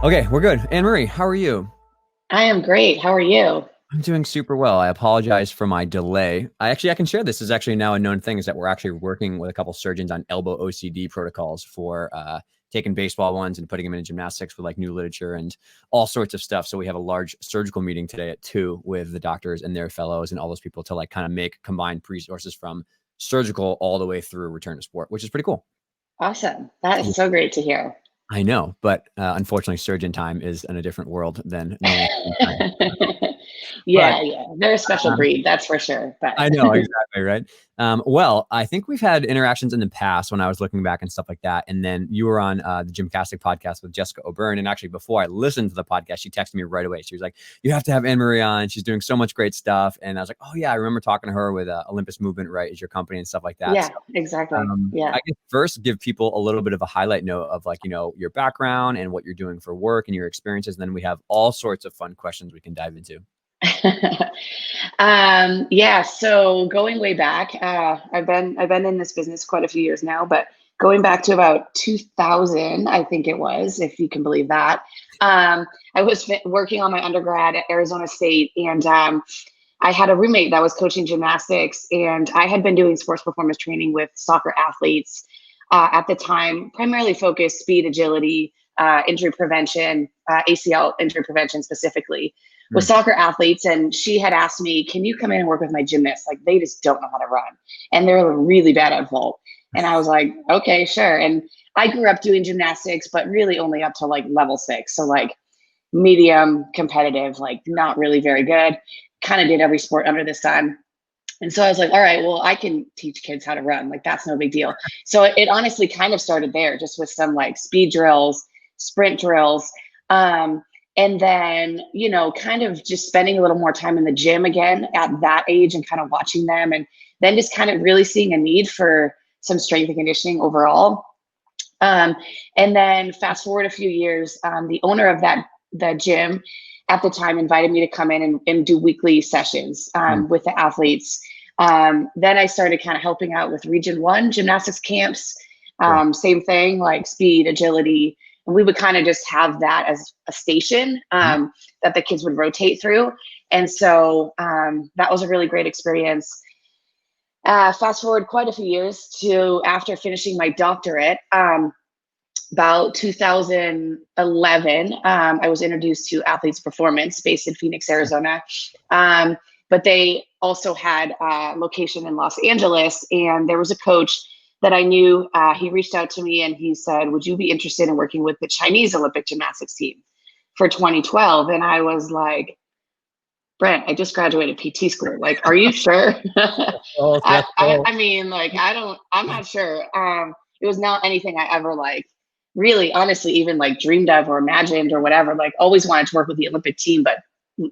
Okay, we're good. Annemarie, how are you? I am great. How are you? I'm doing super well. I apologize for my delay. I can share this. This is actually now a known thing is that we're actually working with a couple surgeons on elbow OCD protocols for taking baseball ones and putting them into gymnastics with like new literature and all sorts of stuff. So we have a large surgical meeting today at 2 with the doctors and their fellows and all those people to like kind of make combined resources from surgical all the way through return to sport, which is pretty cool. Awesome. That is so great to hear. I know, but unfortunately, surgeon time is in a different world than normal time. But Yeah. They're a special breed, that's for sure. But I know, exactly, right? Well, I think we've had interactions in the past when I was looking back and stuff like that. And then you were on the Gymnastic podcast with Jessica O'Byrne. And actually, before I listened to the podcast, she texted me right away. She was like, "You have to have Annemarie on. She's doing so much great stuff." And I was like, "Oh, yeah, I remember talking to her with Olympus Movement, right? Is your company and stuff like that." yeah, So exactly. Yeah. I guess first give people a little bit of a highlight note of like, your background and what you're doing for work and your experiences. And then we have all sorts of fun questions we can dive into. Yeah, so going way back, I've been in this business quite a few years now, but going back to about 2000, I think it was, if you can believe that. I was working on my undergrad at Arizona State, and I had a roommate that was coaching gymnastics, and I had been doing sports performance training with soccer athletes at the time, primarily focused speed, agility, injury prevention, ACL injury prevention specifically with Mm. soccer athletes. And she had asked me, "Can you come in and work with my gymnasts? Like they just don't know how to run, and they're really bad at vault." And I was like, "Okay, sure." And I grew up doing gymnastics, but really only up to like level 6, so like medium competitive, like not really very good. Kind of did every sport under the sun. And so I was like, all right, well, I can teach kids how to run. Like, that's no big deal. So it honestly kind of started there, just with some like speed drills, sprint drills. And then, kind of just spending a little more time in the gym again at that age and kind of watching them. And then just kind of really seeing a need for some strength and conditioning overall. Um, and then fast forward a few years, the owner of the gym at the time invited me to come in and do weekly sessions Mm. with the athletes. Then I started kind of helping out with Region 1 gymnastics camps. Cool. Same thing, like speed, agility. And we would kind of just have that as a station Mhm. that the kids would rotate through. And so that was a really great experience. Fast forward quite a few years to after finishing my doctorate. About 2011, I was introduced to Athletes Performance based in Phoenix, Arizona. But they also had a location in Los Angeles. And there was a coach that I knew. He reached out to me and he said, "Would you be interested in working with the Chinese Olympic gymnastics team for 2012?" And I was like, "Brent, I just graduated PT school. Like, are you sure?" Oh, I, that's I, cool. I mean, like, I'm not sure. It was not anything I ever like really, honestly, even like dreamed of or imagined or whatever. Like, always wanted to work with the Olympic team, but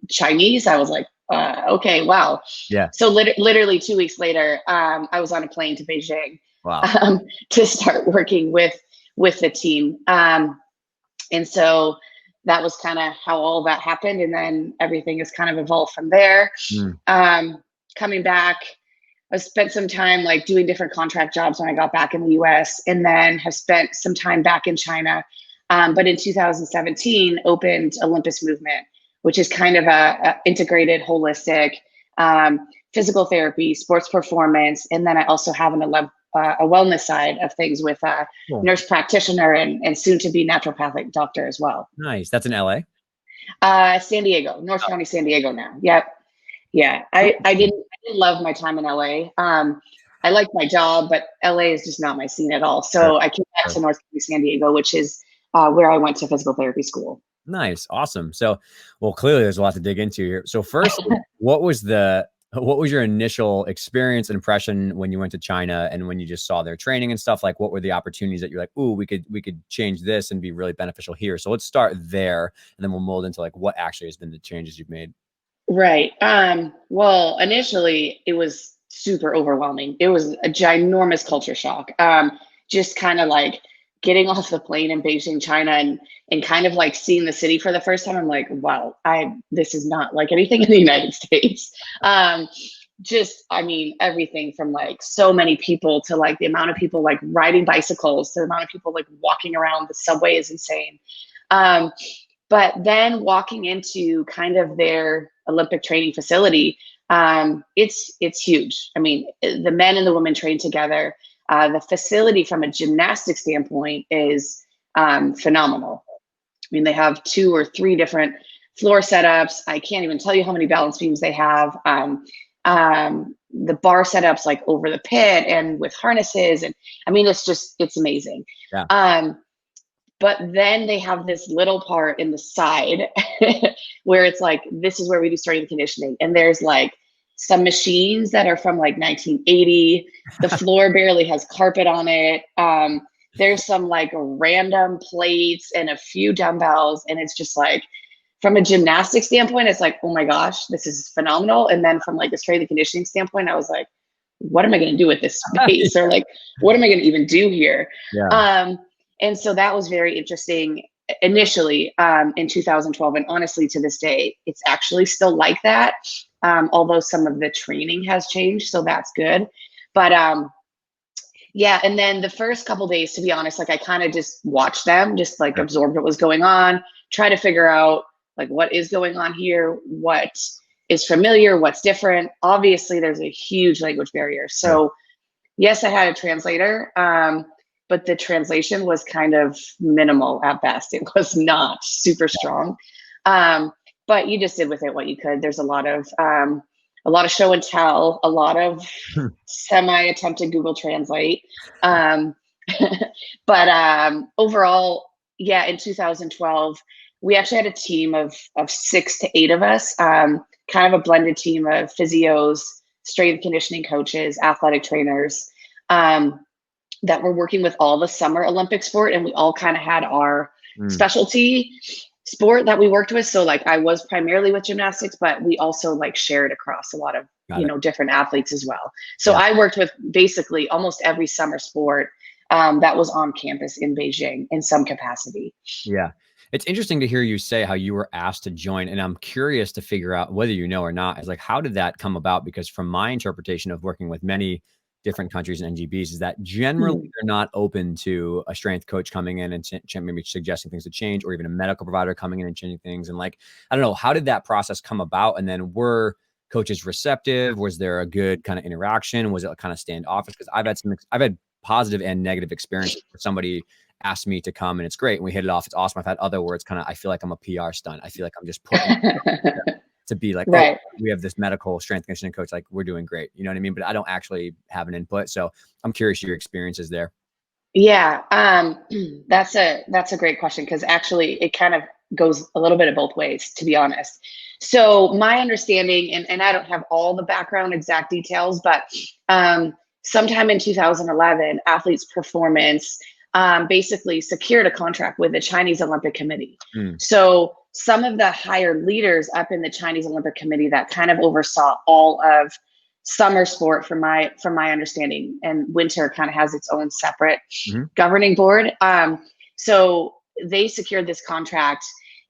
Chinese, I was like, okay, wow. Yeah. So literally 2 weeks later, I was on a plane to Beijing Wow. to start working with the team. And so that was kind of how all that happened. And then everything has kind of evolved from there. Mm. Coming back, I spent some time like doing different contract jobs when I got back in the US, and then have spent some time back in China. But in 2017, opened Olympus Movement, which is kind of a integrated, holistic physical therapy, sports performance. And then I also have a wellness side of things with a Cool. nurse practitioner and soon to be naturopathic doctor as well. Nice. That's in LA. San Diego, North Oh, County, San Diego now. Yep. Yeah. I didn't love my time in LA. I liked my job, but LA is just not my scene at all. sure, So I came back sure. to North County, San Diego, which is where I went to physical therapy school. Nice. Awesome. So, well, clearly there's a lot to dig into here. So first, what was your initial experience and impression when you went to China and when you just saw their training and stuff? Like what were the opportunities that you're like, "Ooh, we could change this and be really beneficial here." So let's start there and then we'll mold into like what actually has been the changes you've made. Right. Well, initially it was super overwhelming. It was a ginormous culture shock. Just kind of like getting off the plane in Beijing, China, and kind of like seeing the city for the first time. I'm like, wow, this is not like anything in the United States. Um, I mean, everything from like so many people to like the amount of people like riding bicycles to the amount of people like walking around the subway is insane. But then walking into kind of their Olympic training facility, it's huge. I mean, the men and the women train together. The facility from a gymnastics standpoint is phenomenal. I mean, they have 2 or 3 different floor setups. I can't even tell you how many balance beams they have. The bar setups like over the pit and with harnesses. And I mean, it's amazing. Yeah. But then they have this little part in the side where it's like, this is where we do strength and conditioning. And there's like some machines that are from like 1980. The floor barely has carpet on it. There's some like random plates and a few dumbbells. And it's just like, from a gymnastics standpoint, it's like, oh my gosh, this is phenomenal. And then from like a strength and conditioning standpoint, I was like, what am I going to do with this space? Or like, what am I going to even do here? Yeah. And so that was very interesting initially in 2012. And honestly, to this day, it's actually still like that. Although some of the training has changed. So that's good. But yeah. And then the first couple days, to be honest, like I kind of just watched them, just like absorbed what was going on, try to figure out like what is going on here, what is familiar, what's different. Obviously, there's a huge language barrier. So yes, I had a translator. But the translation was kind of minimal at best. It was not super strong. But you just did with it what you could. There's a lot of show and tell, a lot of semi-attempted Google Translate. But overall, yeah, in 2012, we actually had a team of 6 to 8 of us, kind of a blended team of physios, strength and conditioning coaches, athletic trainers, that were working with all the summer Olympic sport. And we all kind of had our specialty sport that we worked with. So like I was primarily with gymnastics, but we also like shared across a lot of, different athletes as well. So I worked with basically almost every summer sport that was on campus in Beijing in some capacity. Yeah. It's interesting to hear you say how you were asked to join. And I'm curious to figure out whether you know or not, is like, how did that come about? Because from my interpretation of working with many different countries and NGBs is that generally they're not open to a strength coach coming in and maybe suggesting things to change, or even a medical provider coming in and changing things. And like, I don't know, how did that process come about? And then were coaches receptive? Was there a good kind of interaction? Was it kind of standoffish? Because I've had positive and negative experiences where somebody asked me to come and it's great and we hit it off. It's awesome. I've had other words kind of, I feel like I'm a PR stunt. I feel like I'm just putting to be like, oh, we have this medical strength conditioning coach, like we're doing great. You know what I mean? But I don't actually have an input. So I'm curious your experiences there. Yeah. That's a great question. Cause actually it kind of goes a little bit of both ways, to be honest. So my understanding, and I don't have all the background exact details, but sometime in 2011, Athletes Performance basically secured a contract with the Chinese Olympic Committee. So some of the higher leaders up in the Chinese Olympic Committee that kind of oversaw all of summer sport, from my understanding, and winter kind of has its own separate governing board. So they secured this contract,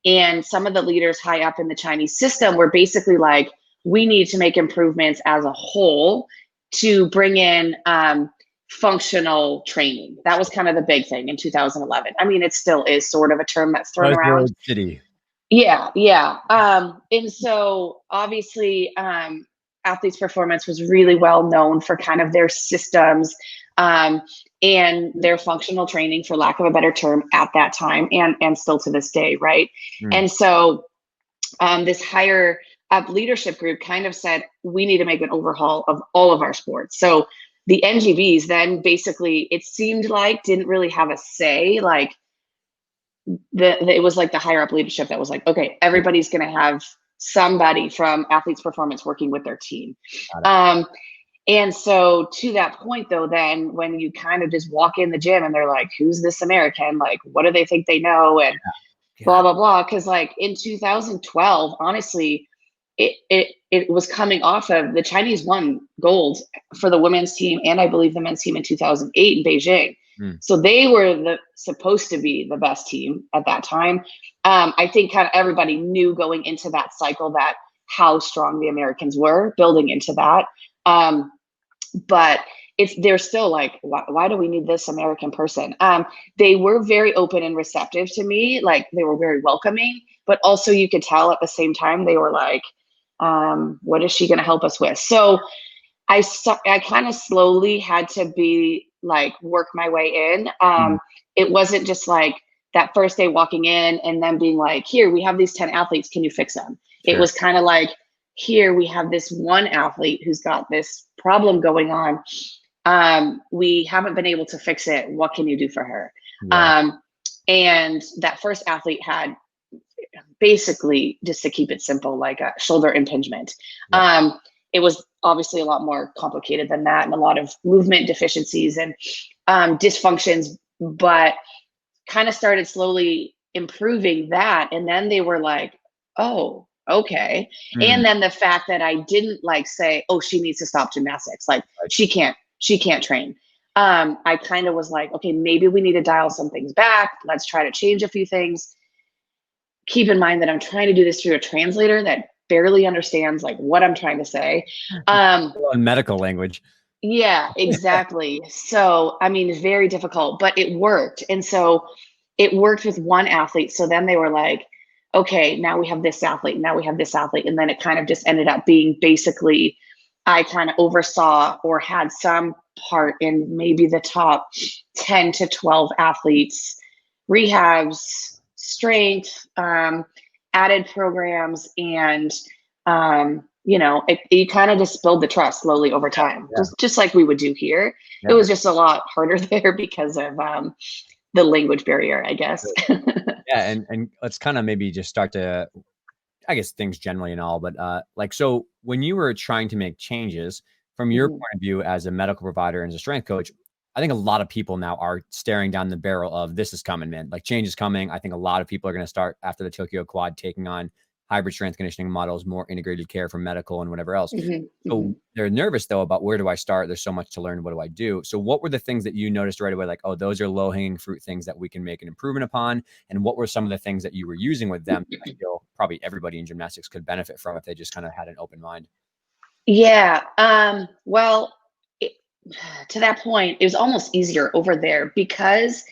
and some of the leaders high up in the Chinese system were basically like, we need to make improvements as a whole to bring in functional training. That was kind of the big thing in 2011. I mean, it still is sort of a term that's thrown around. City. Yeah. And so obviously Athletes Performance was really well known for kind of their systems and their functional training, for lack of a better term, at that time and still to this day, right? And so this higher up leadership group kind of said, we need to make an overhaul of all of our sports. So the NGBs then basically, it seemed like, didn't really have a say. Like it was like the higher up leadership that was like, okay, everybody's going to have somebody from Athletes Performance working with their team. And so to that point though, then when you kind of just walk in the gym and they're like, who's this American? Like, what do they think they know? And blah, blah, blah. Cause like in 2012, honestly, it was coming off of the Chinese won gold for the women's team. And I believe the men's team in 2008 in Beijing. So they were supposed to be the best team at that time. I think kind of everybody knew going into that cycle that how strong the Americans were building into that. But they're still like, why do we need this American person? They were very open and receptive to me. Like they were very welcoming, but also you could tell at the same time, they were like, what is she going to help us with? So I kind of slowly had to be like, work my way in. It wasn't just like that first day walking in and then being like, here, we have these 10 athletes. Can you fix them? It was kind of like, here, we have this one athlete who's got this problem going on. We haven't been able to fix it. What can you do for her? And that first athlete had basically, just to keep it simple, like a shoulder impingement. It was obviously a lot more complicated than that, and a lot of movement deficiencies and dysfunctions, but kind of started slowly improving that. And then they were like, oh, okay. And then the fact that I didn't like say, oh, she needs to stop gymnastics. Like she can't train. I kind of was like, okay, maybe we need to dial some things back. Let's try to change a few things. Keep in mind that I'm trying to do this through a translator that barely understands like what I'm trying to say. Medical language. Yeah, exactly. So, I mean, it's very difficult, but it worked. And so it worked with one athlete. So then they were like, okay, now we have this athlete, now we have this athlete. And then it kind of just ended up being basically, I kind of oversaw or had some part in maybe the top 10 to 12 athletes, rehabs, strength, added programs, and you know, you kind of just build the trust slowly over time, just like we would do here. It was just a lot harder there because of the language barrier, I guess. And let's kind of maybe just start to, I guess, things generally and all, but like, so when you were trying to make changes from your point of view as a medical provider and as a strength coach, I think a lot of people now are staring down the barrel of this is coming, man. Like change is coming. I think a lot of people are going to start after the Tokyo Quad taking on hybrid strength conditioning models, more integrated care for medical and whatever else. So they're nervous though about where do I start? There's so much to learn. What do I do? So what were the things that you noticed right away? Like, oh, those are low hanging fruit things that we can make an improvement upon. And what were some of the things that you were using with them that I feel probably everybody in gymnastics could benefit from if they just kind of had an open mind? Yeah. Well, to that point, it was almost easier over there because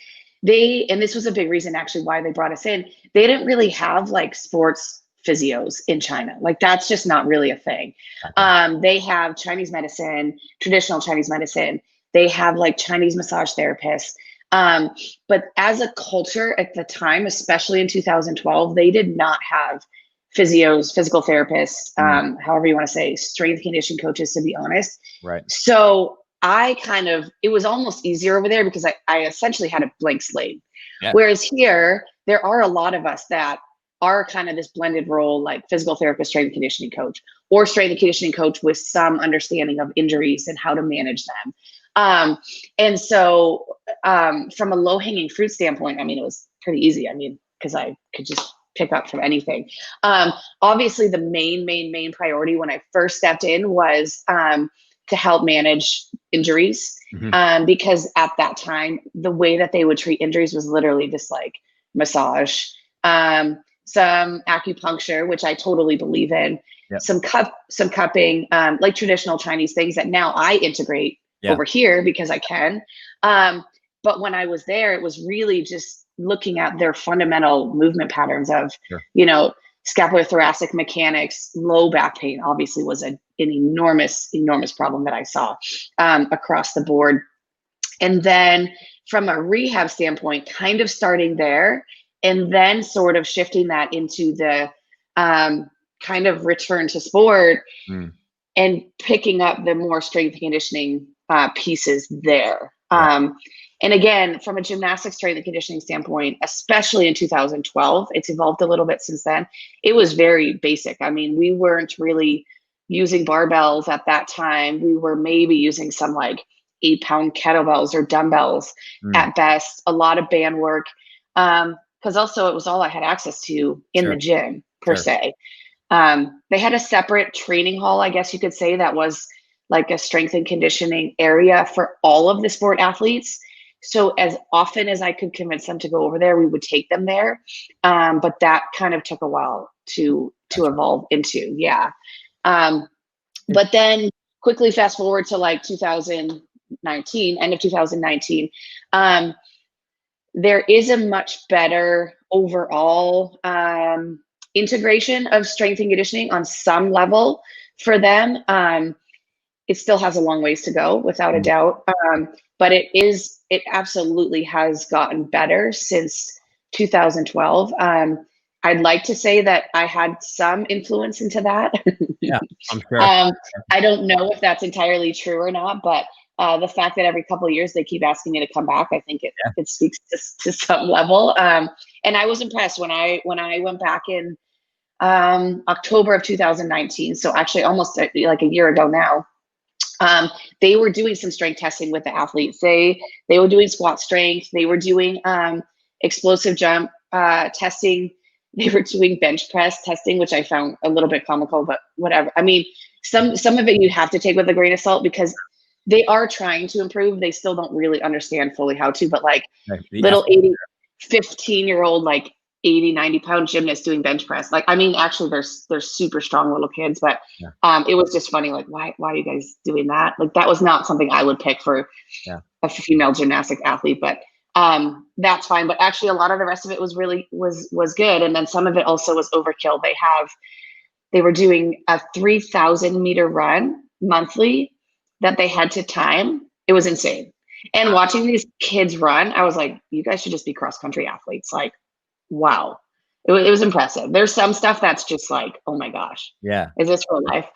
and this was a big reason actually why they brought us in. They didn't really have like sports physios in China. Like that's just not really a thing. They have Chinese medicine, traditional Chinese medicine. They have like Chinese massage therapists. But as a culture at the time, especially in 2012, they did not have physios, physical therapists, however you want to say, strength conditioning coaches, to be honest. So it was almost easier over there because I essentially had a blank slate. Whereas here, there are a lot of us that are kind of this blended role, like physical therapist, strength and conditioning coach, or strength and conditioning coach with some understanding of injuries and how to manage them. And so from a low hanging fruit standpoint, I mean, it was pretty easy. I mean, because I could just pick up from anything. Obviously, the main priority when I first stepped in was to help manage injuries, because at that time, the way that they would treat injuries was literally just like massage, some acupuncture, which I totally believe in, some cupping, like traditional Chinese things that now I integrate over here because I can. But when I was there, it was really just looking at their fundamental movement patterns of, you know, scapulothoracic mechanics. Low back pain obviously was an enormous problem that I saw across the board. And then from a rehab standpoint, kind of starting there and then sort of shifting that into the kind of return to sport and picking up the more strength and conditioning pieces there. And again, from a gymnastics strength and conditioning standpoint, especially in 2012, it's evolved a little bit since then. It was very basic. I mean, we weren't really using barbells at that time. We were maybe using some like 8-pound kettlebells or dumbbells at best, a lot of band work. Because also it was all I had access to in the gym per se. They had a separate training hall, I guess you could say, that was like a strength and conditioning area for all of the sport athletes. So as often as I could convince them to go over there, we would take them there. But that kind of took a while to evolve into. But then quickly fast forward to like 2000, end of 2019, there is a much better overall integration of strength and conditioning on some level for them. It still has a long ways to go, without a doubt. But it absolutely has gotten better since 2012. I'd like to say that I had some influence into that. Yeah, I'm sure. I don't know if that's entirely true or not, but the fact that every couple of years they keep asking me to come back, I think it speaks to some level. And I was impressed when I went back in October of 2019. So actually almost like a year ago now. They were doing some strength testing with the athletes. They were doing squat strength. They were doing explosive jump testing. They were doing bench press testing, which I found a little bit comical, but whatever. I mean, some of it you have to take with a grain of salt because they are trying to improve. They still don't really understand fully how to, but like little 15-year-old, like 80, 90-pound gymnasts doing bench press. Like, I mean, actually they're super strong little kids, but it was just funny. Like, why are you guys doing that? Like, that was not something I would pick for a female gymnastic athlete, but that's fine. But actually a lot of the rest of it was really was good. And then some of it also was overkill. They were doing a 3,000 meter run monthly that they had to time. It was insane. And watching these kids run, I was like, you guys should just be cross country athletes. Like, wow. It was impressive. There's some stuff that's just like, oh my gosh. Yeah. Is this real life?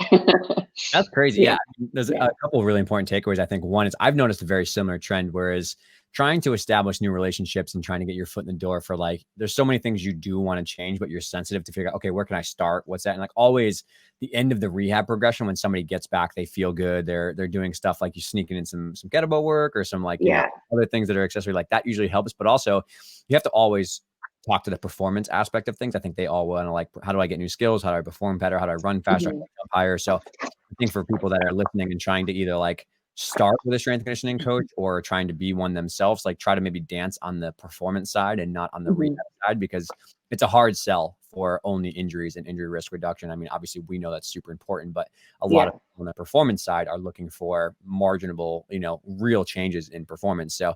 That's crazy. Yeah. There's a couple of really important takeaways. I think one is I've noticed a very similar trend, whereas trying to establish new relationships and trying to get your foot in the door for like, there's so many things you do want to change, but you're sensitive to figure out, okay, where can I start? What's that? And like always the end of the rehab progression, when somebody gets back, they feel good. They're doing stuff like you sneaking in some kettlebell work or some like, you know, other things that are accessory, like that usually helps. But also you have to always talk to the performance aspect of things. I think they all want to like, how do I get new skills? How do I perform better? How do I run faster? How do I jump higher? So I think for people that are listening and trying to either like start with a strength and conditioning coach or trying to be one themselves, like try to maybe dance on the performance side and not on the rehab side, because it's a hard sell for only injuries and injury risk reduction. I mean, obviously we know that's super important, but a lot of people on the performance side are looking for marginable, you know, real changes in performance. So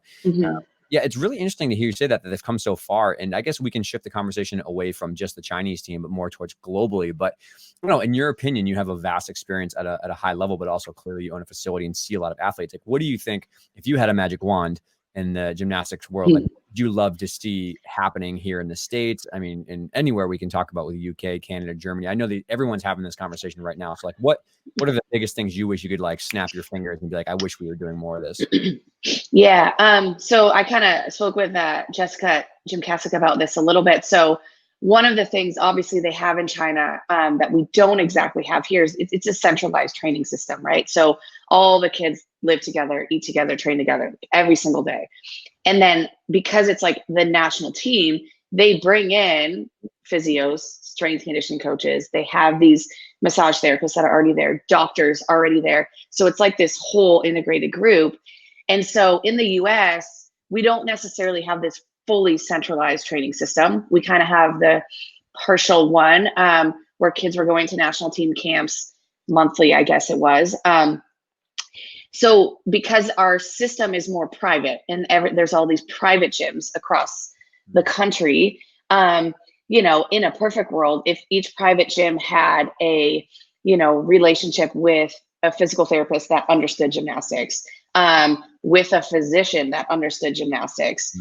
yeah, it's really interesting to hear you say that they've come so far. And I guess we can shift the conversation away from just the Chinese team, but more towards globally. But, you know, in your opinion, you have a vast experience at a high level, but also clearly you own a facility and see a lot of athletes. Like, what do you think, if you had a magic wand in the gymnastics world, like, would you love to see happening here in the States? I mean, in anywhere we can talk about with the UK, Canada, Germany. I know that everyone's having this conversation right now. So like, what are the biggest things you wish you could like snap your fingers and be like, I wish we were doing more of this? So I kind of spoke with Jessica Gymnastic about this a little bit. So one of the things obviously they have in China that we don't exactly have here is it's a centralized training system, right? So all the kids live together, eat together, train together every single day. And then because it's like the national team, they bring in physios, strength conditioning coaches. They have these massage therapists that are already there, doctors already there. So it's like this whole integrated group. And so in the US, we don't necessarily have this fully centralized training system. We kind of have the partial one where kids were going to national team camps monthly, I guess it was. So because our system is more private and there's all these private gyms across the country, you know, in a perfect world, if each private gym had a, you know, relationship with a physical therapist that understood gymnastics, with a physician that understood gymnastics,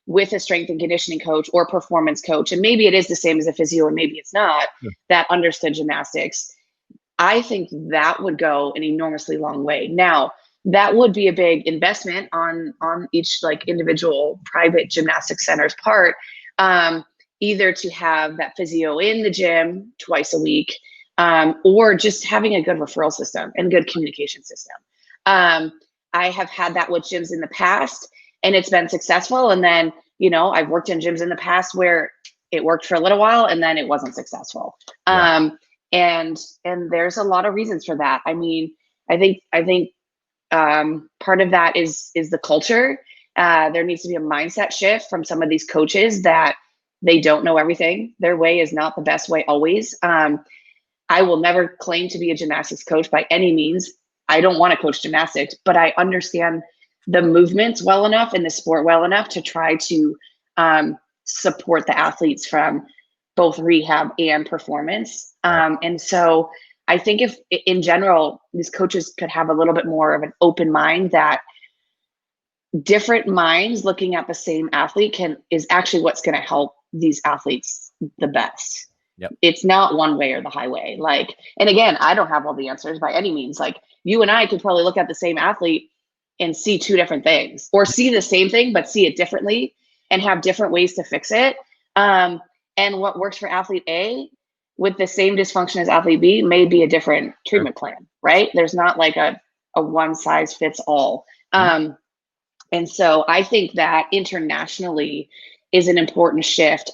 with a strength and conditioning coach or performance coach, and maybe it is the same as a physio or maybe it's not, that understood gymnastics, I think that would go an enormously long way. Now, that would be a big investment on each like individual private gymnastics center's part, either to have that physio in the gym twice a week, or just having a good referral system and good communication system. I have had that with gyms in the past and it's been successful. And then, you know, I've worked in gyms in the past where it worked for a little while and then it wasn't successful. And there's a lot of reasons for that. I mean, I think part of that is the culture. There needs to be a mindset shift from some of these coaches that they don't know everything. Their way is not the best way always. I will never claim to be a gymnastics coach by any means. I don't want to coach gymnastics, but I understand the movements well enough and the sport well enough to try to support the athletes from both rehab and performance. And so I think if in general, these coaches could have a little bit more of an open mind, that different minds looking at the same athlete is actually what's going to help these athletes the best. Yep. It's not one way or the highway. Like, and again, I don't have all the answers by any means. Like, you and I could probably look at the same athlete and see two different things, or see the same thing but see it differently and have different ways to fix it. And what works for athlete A with the same dysfunction as athlete B may be a different treatment plan, right? There's not like a one size fits all. And so I think that internationally is an important shift.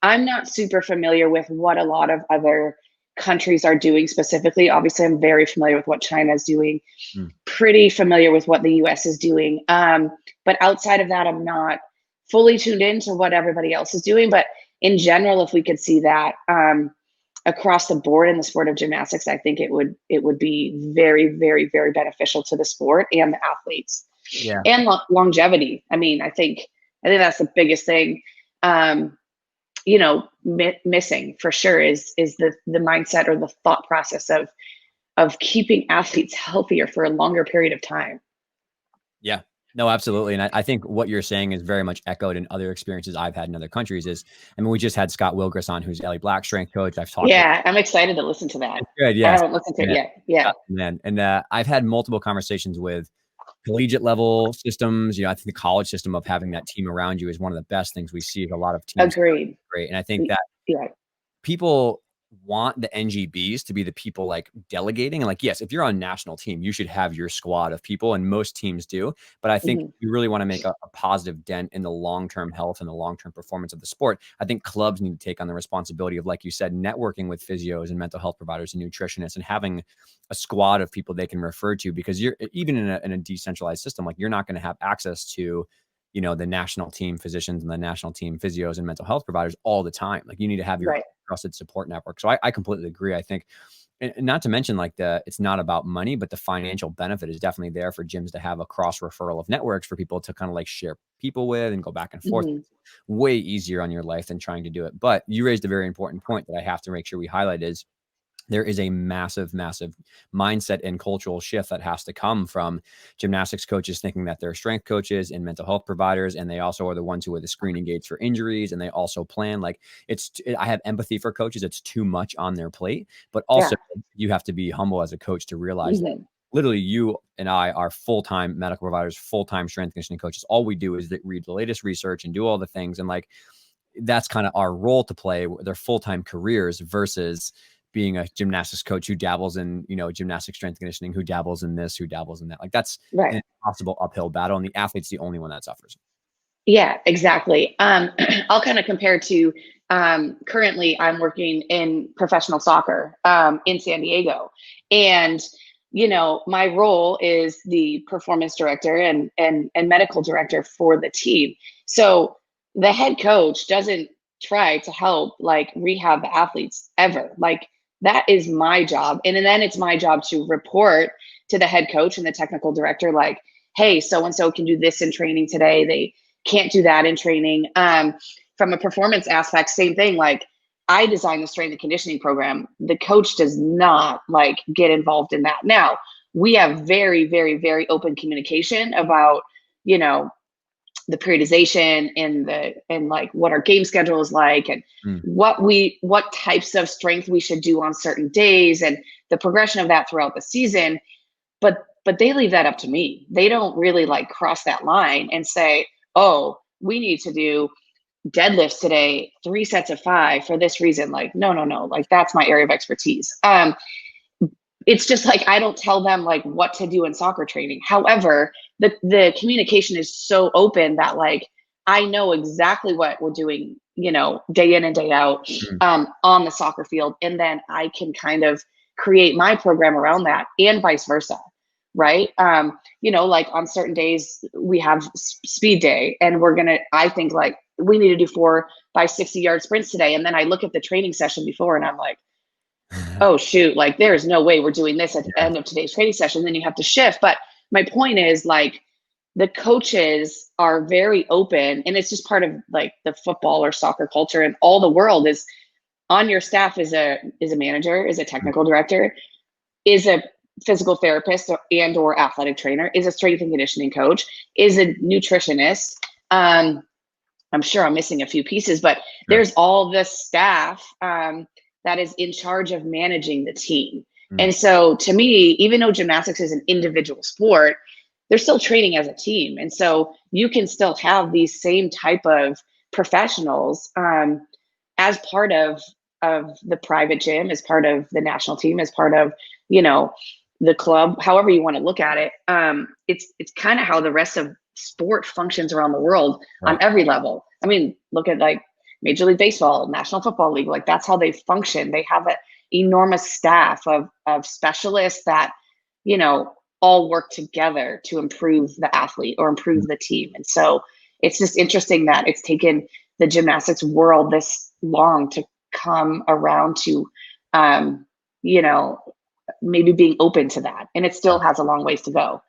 I'm not super familiar with what a lot of other countries are doing specifically. Obviously, I'm very familiar with what China is doing, pretty familiar with what the US is doing. But outside of that, I'm not fully tuned into what everybody else is doing. But in general, if we could see that across the board in the sport of gymnastics, I think it would be very, very, very beneficial to the sport and the athletes. Yeah. And longevity. I mean, I think that's the biggest thing, missing for sure is the mindset or the thought process of keeping athletes healthier for a longer period of time. Yeah, no, absolutely. And I think what you're saying is very much echoed in other experiences I've had in other countries. We just had Scott Wilgris on, who's Ellie Black's strength coach. I've talked. Yeah, I'm excited to listen to that. It's good. I Yeah. haven't listened to it yet. Yeah. And I've had multiple conversations with collegiate level systems. I think the college system of having that team around you is one of the best things we see. A lot of teams. Agreed. Great. And I think that people want the NGBs to be the people like delegating, and like, yes, if you're on a national team, you should have your squad of people, and most teams do. But I think you really want to make a positive dent in the long-term health and the long-term performance of the sport. I think clubs need to take on the responsibility of, like you said, networking with physios and mental health providers and nutritionists, and having a squad of people they can refer to, because you're even in a decentralized system, like, you're not going to have access to the national team physicians and the national team physios and mental health providers all the time. Like, you need to have your trusted support network. So I completely agree. I think, and not to mention, like, it's not about money, but the financial benefit is definitely there for gyms to have a cross referral of networks for people to kind of like share people with and go back and forth. Way easier on your life than trying to do it. But you raised a very important point that I have to make sure we highlight is, there is a massive, massive mindset and cultural shift that has to come from gymnastics coaches thinking that they're strength coaches and mental health providers. And they also are the ones who are the screening gates for injuries. And they also plan, like, I have empathy for coaches. It's too much on their plate, but also you have to be humble as a coach to realize that literally you and I are full-time medical providers, full-time strength conditioning coaches. All we do is read the latest research and do all the things. And like, that's kind of our role to play. Their full-time careers versus being a gymnastics coach who dabbles in, gymnastic strength conditioning, who dabbles in this, who dabbles in that. Like, that's an impossible uphill battle. And the athlete's the only one that suffers. Yeah, exactly. I'll kind of compare to, currently I'm working in professional soccer, in San Diego. And, my role is the performance director and medical director for the team. So the head coach doesn't try to help like rehab the athletes ever. Like, that is my job. And then it's my job to report to the head coach and the technical director, like, hey, so-and-so can do this in training today. They can't do that in training. From a performance aspect, same thing. Like, I designed the strength and conditioning program. The coach does not like get involved in that. Now, we have very, very, very open communication about, the periodization and like what our game schedule is like, and what types of strength we should do on certain days, and the progression of that throughout the season. But they leave that up to me. They don't really like cross that line and say, oh, we need to do deadlifts today, 3 sets of 5 for this reason. Like, no, like, that's my area of expertise. It's just like, I don't tell them like what to do in soccer training. However, the communication is so open that like, I know exactly what we're doing, day in and day out, on the soccer field. And then I can kind of create my program around that, and vice versa. Right. Like on certain days we have speed day, and I think like we need to do 4 by 60-yard sprints today. And then I look at the training session before and I'm like, oh shoot, like there's no way we're doing this at the end of today's training session. Then you have to shift. But my point is like the coaches are very open, and it's just part of like the football or soccer culture, and all the world is on your staff is a manager, is a technical director, is a physical therapist and or athletic trainer, is a strength and conditioning coach, is a nutritionist. I'm sure I'm missing a few pieces, but there's all this staff that is in charge of managing the team. And so to me, even though gymnastics is an individual sport, they're still training as a team. And so you can still have these same type of professionals as part of the private gym, as part of the national team, as part of, you know, the club, however you want to look at it. It's kind of how the rest of sport functions around the world on every level. I mean, look at like Major League Baseball, National Football League, like that's how they function. They have an enormous staff of specialists that, you know, all work together to improve the athlete or improve the team. And so it's just interesting that it's taken the gymnastics world this long to come around to, you know, maybe being open to that. And it still has a long ways to go.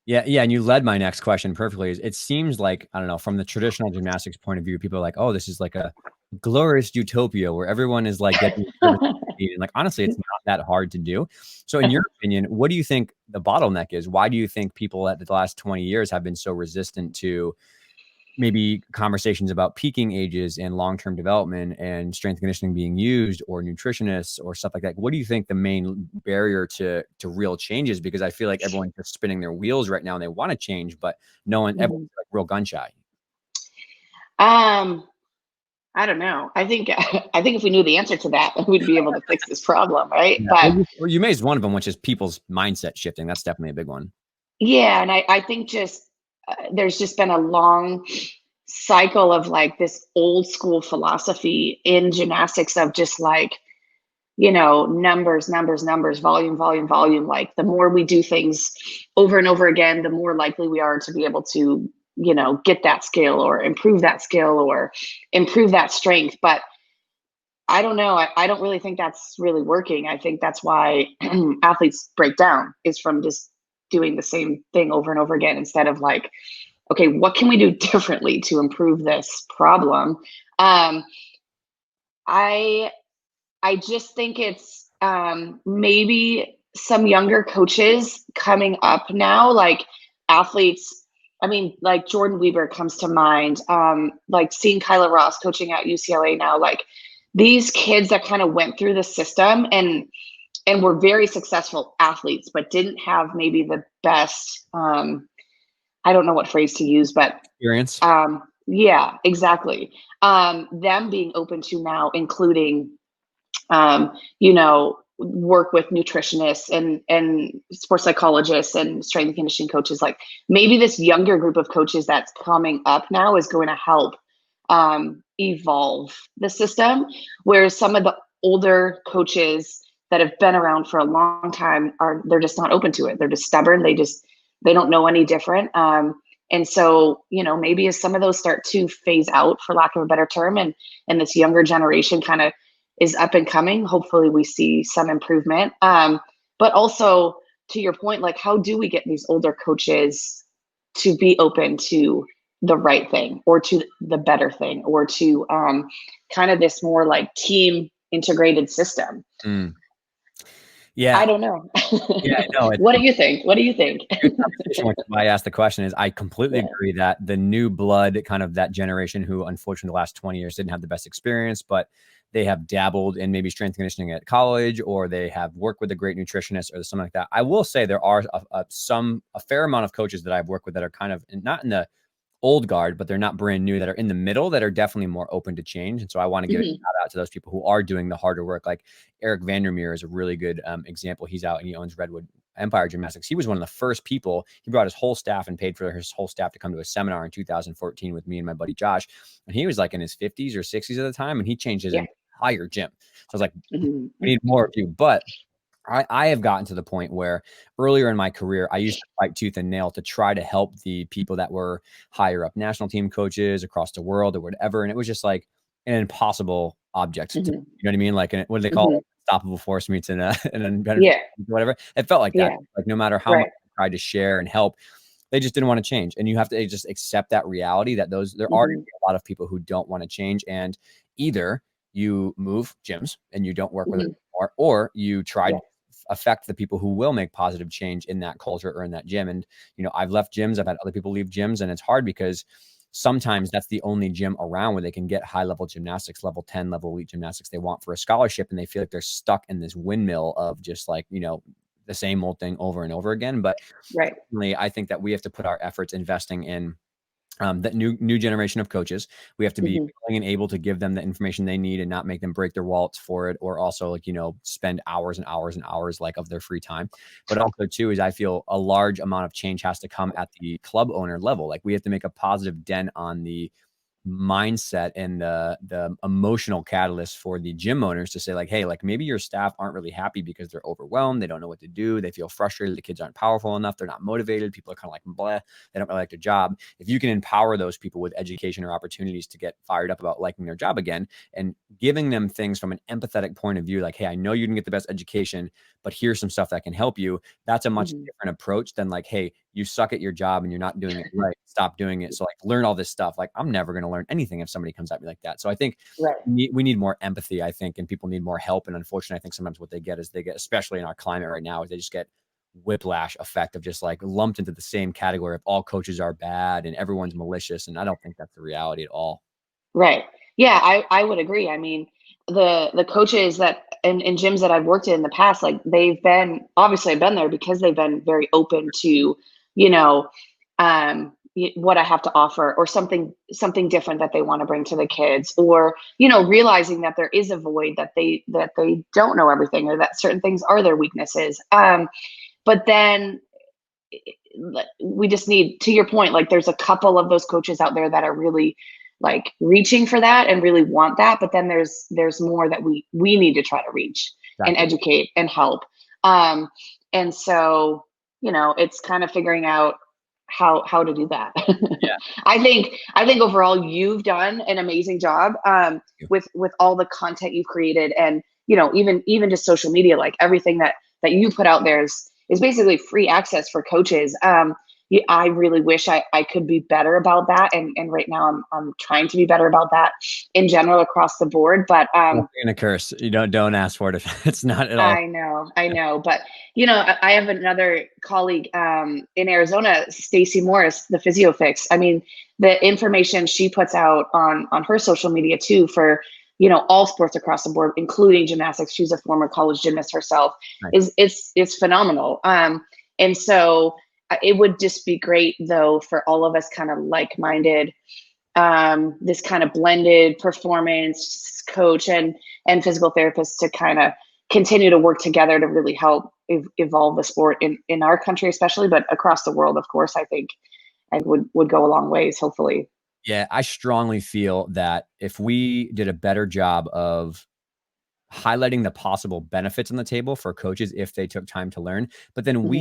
Yeah. Yeah. And you led my next question perfectly. It seems like, I don't know, from the traditional gymnastics point of view, people are like, oh, this is like a glorious utopia where everyone is like getting and like, honestly, it's not that hard to do. So in your opinion, what do you think the bottleneck is? Why do you think people at the last 20 years have been so resistant to maybe conversations about peaking ages and long-term development and strength and conditioning being used, or nutritionists or stuff like that? What do you think the main barrier to real change is? Because I feel like everyone's just spinning their wheels right now and they want to change, but no one, everyone's like real gun shy. I don't know. I think if we knew the answer to that, we'd be able to fix this problem, right? Yeah. But well, you made one of them, which is people's mindset shifting. That's definitely a big one. yeah, and I think just there's just been a long cycle of like this old school philosophy in gymnastics of just like, you know, numbers, volume. Like the more we do things over and over again, the more likely we are to be able to, you know, get that skill or improve that skill or improve that strength. But I don't know. I don't really think that's really working. I think that's why athletes break down, is from just doing the same thing over and over again, instead of like, okay, what can we do differently to improve this problem? I just think it's maybe some younger coaches coming up now, like athletes. I mean, like Jordan Weber comes to mind, like seeing Kyla Ross coaching at UCLA now, like these kids that kind of went through the system and were very successful athletes, but didn't have maybe the best, I don't know what phrase to use, but Experience. Yeah, exactly. Them being open to now including, you know, work with nutritionists and sports psychologists and strength and conditioning coaches. Like maybe this younger group of coaches that's coming up now is going to help evolve the system, whereas some of the older coaches that have been around for a long time they're just not open to it. They're just stubborn. They don't know any different. And so, you know, maybe as some of those start to phase out, for lack of a better term, and this younger generation kind of is up and coming, hopefully we see some improvement. But also to your point, like how do we get these older coaches to be open to the right thing or to the better thing or to kind of this more like team integrated system? Yeah. I don't know. Yeah, no. What do you think? What do you think? Good conversation, which is why I asked the question. Is I completely agree that the new blood, kind of that generation who unfortunately the last 20 years didn't have the best experience, but they have dabbled in maybe strength conditioning at college, or they have worked with a great nutritionist or something like that. I will say there are a fair amount of coaches that I've worked with that are kind of not in the old guard, but they're not brand new, that are in the middle, that are definitely more open to change. And so I want to give a shout out to those people who are doing the harder work. Like Eric Vandermeer is a really good example. He's out and he owns Redwood Empire Gymnastics. He was one of the first people. He brought his whole staff and paid for his whole staff to come to a seminar in 2014 with me and my buddy Josh. And he was like in his 50s or 60s at the time, and he changed his entire gym. So I was like, we need more of you. But I have gotten to the point where earlier in my career, I used to fight tooth and nail to try to help the people that were higher up national team coaches across the world or whatever. And it was just like an impossible object. You know what I mean? Like, what do they call it? unstoppable force meets in a Yeah. whatever. It felt like that. Yeah. Like no matter how much Right. I tried to share and help, they just didn't want to change. And you have to just accept that reality that there are Mhm. a lot of people who don't want to change. And either you move gyms and you don't work with it Mhm. anymore, or you try Yeah. to affect the people who will make positive change in that culture or in that gym. And, I've left gyms, I've had other people leave gyms, and it's hard because sometimes that's the only gym around where they can get high level gymnastics, level 10, level elite gymnastics they want for a scholarship. And they feel like they're stuck in this windmill of just like, the same old thing over and over again. But Right. I think that we have to put our efforts investing in that new generation of coaches. We have to be Mhm. willing and able to give them the information they need and not make them break their wallets for it, or also like spend hours and hours and hours like of their free time. But also too is I feel a large amount of change has to come at the club owner level. Like we have to make a positive dent on the mindset and the emotional catalyst for the gym owners to say like, hey, like maybe your staff aren't really happy because they're overwhelmed, they don't know what to do, they feel frustrated, the kids aren't powerful enough, they're not motivated, people are kind of like blah, they don't really like their job. If you can empower those people with education or opportunities to get fired up about liking their job again, and giving them things from an empathetic point of view, like, hey, I know you didn't get the best education, but here's some stuff that can help you. That's a much Mhm. different approach than like, hey, you suck at your job and you're not doing it right, stop doing it. So like learn all this stuff. Like I'm never going to learn anything if somebody comes at me like that. So I think Right. we need more empathy, I think, and people need more help. And unfortunately, I think sometimes what they get is especially in our climate right now, is they just get whiplash effect of just like lumped into the same category of all coaches are bad and everyone's malicious. And I don't think that's the reality at all. Right. Yeah, I would agree. I mean, the coaches that in gyms that I've worked in the past, like they've been obviously I've been there because they've been very open to, you know, what I have to offer or something different that they want to bring to the kids, or realizing that there is a void that they don't know everything, or that certain things are their weaknesses. But then we just need, to your point, like there's a couple of those coaches out there that are really like reaching for that and really want that, but then there's more that we need to try to reach and Exactly. educate and help. um and so it's kind of figuring out how to do that. Yeah. I think overall you've done an amazing job, with all the content you've created, and even just social media, like everything that you put out there is basically free access for coaches. I really wish I could be better about that, and right now I'm trying to be better about that in general across the board. But Nothing in a curse. You don't ask for it if it's not at all. I know, but I have another colleague in Arizona, Stacy Morris, the Physio Fix. I mean, the information she puts out on her social media too, for all sports across the board, including gymnastics. She's a former college gymnast herself. Nice. It's phenomenal. And so it would just be great though for all of us kind of like-minded, this kind of blended performance coach and physical therapist, to kind of continue to work together to really help evolve the sport in our country especially, but across the world, of course. I think I would go a long ways, hopefully. Yeah, I strongly feel that if we did a better job of highlighting the possible benefits on the table for coaches if they took time to learn, but then Hmm.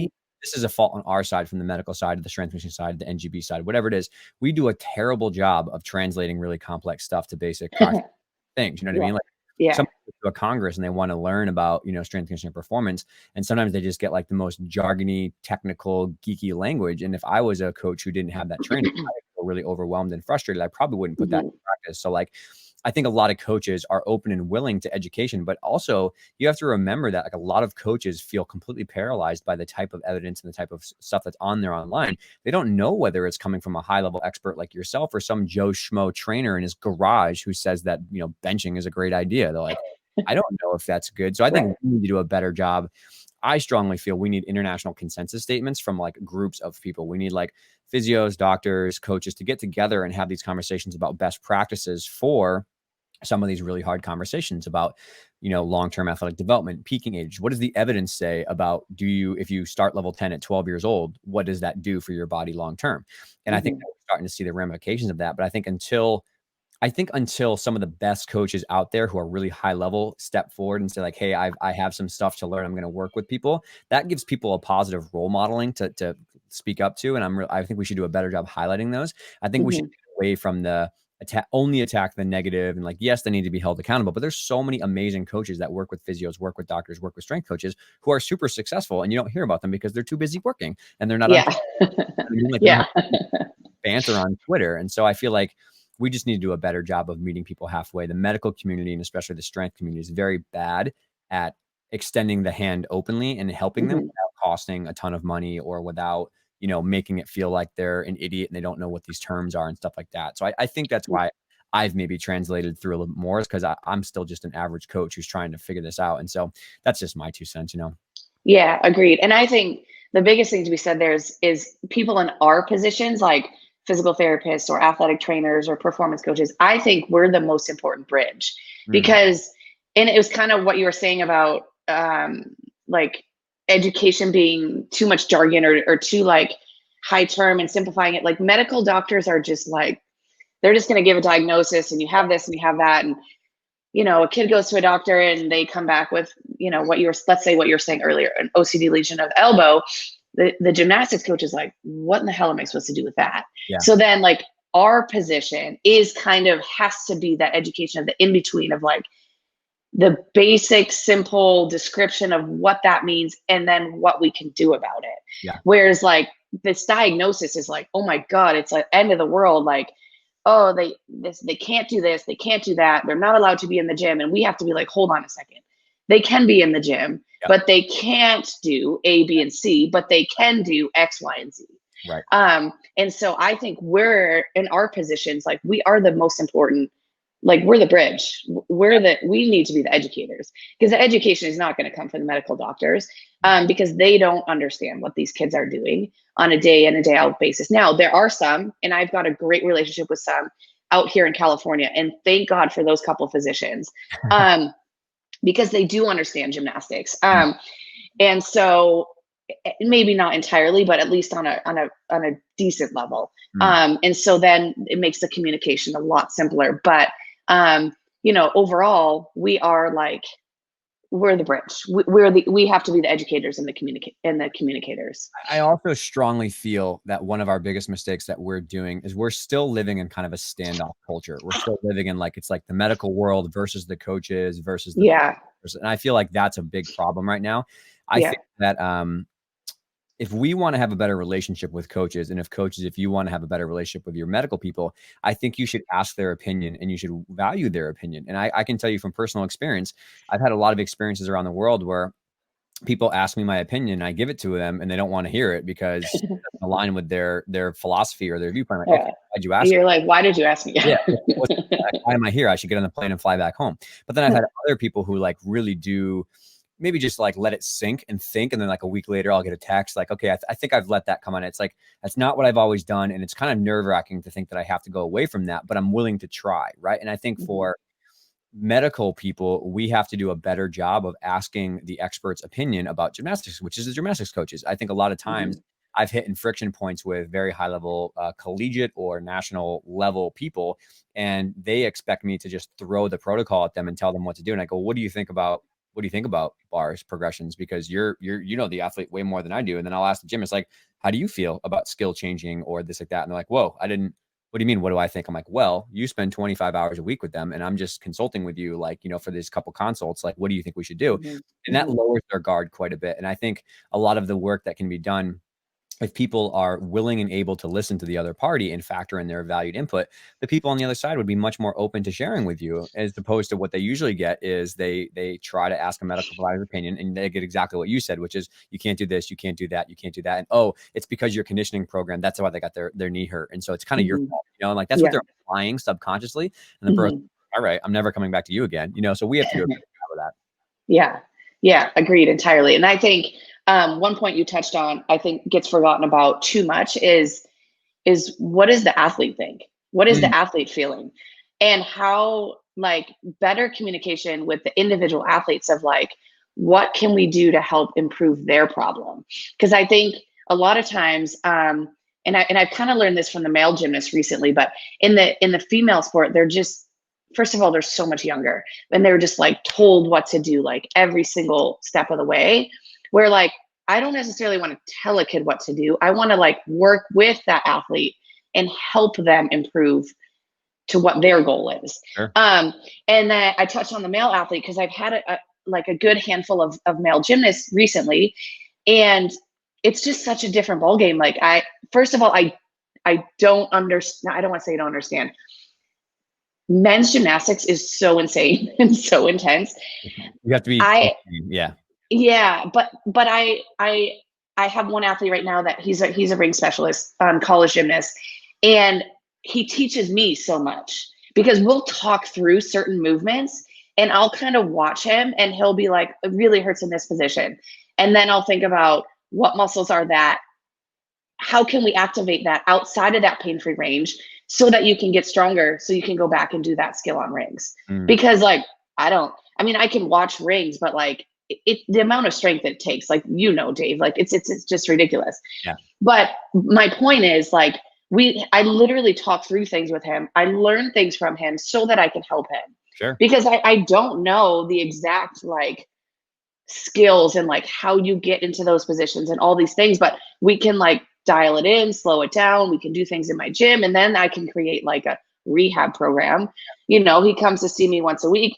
this is a fault on our side, from the medical side, the strength conditioning side, the NGB side, whatever it is, we do a terrible job of translating really complex stuff to basic practical things. You know what I Yeah. mean? Like Yeah. some people go to a congress and they want to learn about, strength conditioning performance. And sometimes they just get like the most jargony, technical, geeky language. And if I was a coach who didn't have that training, I would feel really overwhelmed and frustrated. I probably wouldn't put that Hmm. in practice. So like, I think a lot of coaches are open and willing to education, but also you have to remember that like a lot of coaches feel completely paralyzed by the type of evidence and the type of stuff that's on there online. They don't know whether it's coming from a high level expert like yourself or some Joe Schmo trainer in his garage who says that, benching is a great idea. They're like, I don't know if that's good. So I Right. think we need to do a better job. I strongly feel we need international consensus statements from like groups of people. We need like physios, doctors, coaches to get together and have these conversations about best practices for some of these really hard conversations about, long-term athletic development, peaking age. What does the evidence say about if you start level 10 at 12 years old, what does that do for your body long-term? And I think Hmm. that we're starting to see the ramifications of that. But I think until some of the best coaches out there who are really high level step forward and say like, hey, I have some stuff to learn, I'm going to work with people, that gives people a positive role modeling to speak up to. And I think we should do a better job highlighting those. I think we should Hmm. get away from the only attack the negative, and like, yes, they need to be held accountable, but there's so many amazing coaches that work with physios, work with doctors, work with strength coaches who are super successful, and you don't hear about them because they're too busy working and they're not on. Yeah. I mean, like, they don't Yeah. have banter on Twitter. And so I feel like we just need to do a better job of meeting people halfway. The medical community, and especially the strength community, is very bad at extending the hand openly and helping them Mhm. without costing a ton of money, or without, making it feel like they're an idiot and they don't know what these terms are and stuff like that. So I think that's why I've maybe translated through a little more, is because I'm still just an average coach who's trying to figure this out. And so that's just my 2 cents. Yeah, agreed. And I think the biggest thing to be said there is people in our positions, like physical therapists or athletic trainers or performance coaches. I think we're the most important bridge Mm, because, and it was kind of what you were saying about like education being too much jargon or too like high term and simplifying it. Like medical doctors are just like, they're just going to give a diagnosis and you have this and you have that. And a kid goes to a doctor and they come back with, let's say what you're saying earlier, an OCD lesion of the elbow. The gymnastics coach is like, what in the hell am I supposed to do with that? yeah. So then like our position is kind of has to be that education of the in between of like the basic, simple description of what that means and then what we can do about it. Yeah. Whereas like this diagnosis is like, oh my God, it's like end of the world. Like, oh, they can't do this, they can't do that. They're not allowed to be in the gym. And we have to be like, hold on a second. They can be in the gym, Yeah. but they can't do A, B, and C, but they can do X, Y, and Z. Right. And so I think we're in our positions, like we are the most important, like we're the bridge. We need to be the educators, because the education is not going to come from the medical doctors, because they don't understand what these kids are doing on a day in and day out basis. Now there are some, and I've got a great relationship with some out here in California, and thank God for those couple physicians, because they do understand gymnastics. And so maybe not entirely, but at least on a decent level. And so then it makes the communication a lot simpler. But overall, we're the bridge. We have to be the educators and the communicators. I also strongly feel that one of our biggest mistakes that we're doing is we're still living in kind of a standoff culture. We're still living in it's like the medical world versus the coaches versus the players. And I feel like that's a big problem right now. I think that if we want to have a better relationship with coaches, and if you want to have a better relationship with your medical people, I think you should ask their opinion and you should value their opinion. And I can tell you from personal experience, I've had a lot of experiences around the world where people ask me my opinion and I give it to them and they don't want to hear it because it doesn't align with their philosophy or their viewpoint. Like, okay, why'd you ask You're me? like, why did you ask me? Yeah. Why am I here? I should get on the plane and fly back home. But then I've had other people who really do maybe just let it sink and think. And then a week later, I'll get a text like, okay, I think I've let that come on. It's like, that's not what I've always done. And it's kind of nerve wracking to think that I have to go away from that, but I'm willing to try. Right. And I think for medical people, we have to do a better job of asking the expert's opinion about gymnastics, which is the gymnastics coaches. I think a lot of times I've hit friction points with very high level collegiate or national level people, and they expect me to just throw the protocol at them and tell them what to do. And I go, what do you think about bars, progressions? Because you're the athlete way more than I do. And then I'll ask the gym, it's like, how do you feel about skill changing or this, like that? And they're like, whoa, what do you mean? What do I think? I'm like, well, you spend 25 hours a week with them and I'm just consulting with you, for these couple consults, what do you think we should do? And that lowers their guard quite a bit. And I think a lot of the work that can be done, if people are willing and able to listen to the other party and factor in their valued input, the people on the other side would be much more open to sharing with you, as opposed to what they usually get is they try to ask a medical provider's opinion and they get exactly what you said, which is you can't do this, you can't do that, you can't do that. And oh, it's because your conditioning program, that's why they got their knee hurt. And so it's kind of your fault, and that's what they're implying subconsciously. And the person, all right, I'm never coming back to you again. So we have to do a better job of that. Yeah, agreed entirely. And I think one point you touched on, I think gets forgotten about too much is what does the athlete think? What is the athlete feeling? And how better communication with the individual athletes of what can we do to help improve their problem? Because I think a lot of times, and I've kind of learned this from the male gymnasts recently, but in the female sport, they're just, first of all, they're so much younger and they're just told what to do every single step of the way. Where I don't necessarily want to tell a kid what to do. I want to work with that athlete and help them improve to what their goal is. Sure. And then I touched on the male athlete because I've had like a good handful of male gymnasts recently, and it's just such a different ballgame. Like first of all, I don't understand. I don't want to say I don't understand. Men's gymnastics is so insane and so intense. You have to be, yeah, but I have one athlete right now that he's a ring specialist, college gymnast, and he teaches me so much because we'll talk through certain movements and I'll kind of watch him and he'll be like, it really hurts in this position. And then I'll think about what muscles are that, how can we activate that outside of that pain-free range so that you can get stronger, so you can go back and do that skill on rings. Because like, I mean, I can watch rings, but like the amount of strength it takes, like, you know, Dave, like it's just ridiculous. Yeah. But my point is like, I literally talk through things with him. I learn things from him so that I can help him. Sure. Because I don't know the exact like skills and like how you get into those positions and all these things, but we can like dial it in, slow it down. We can do things in my gym, and then I can create like a rehab program. You know, he comes to see me once a week.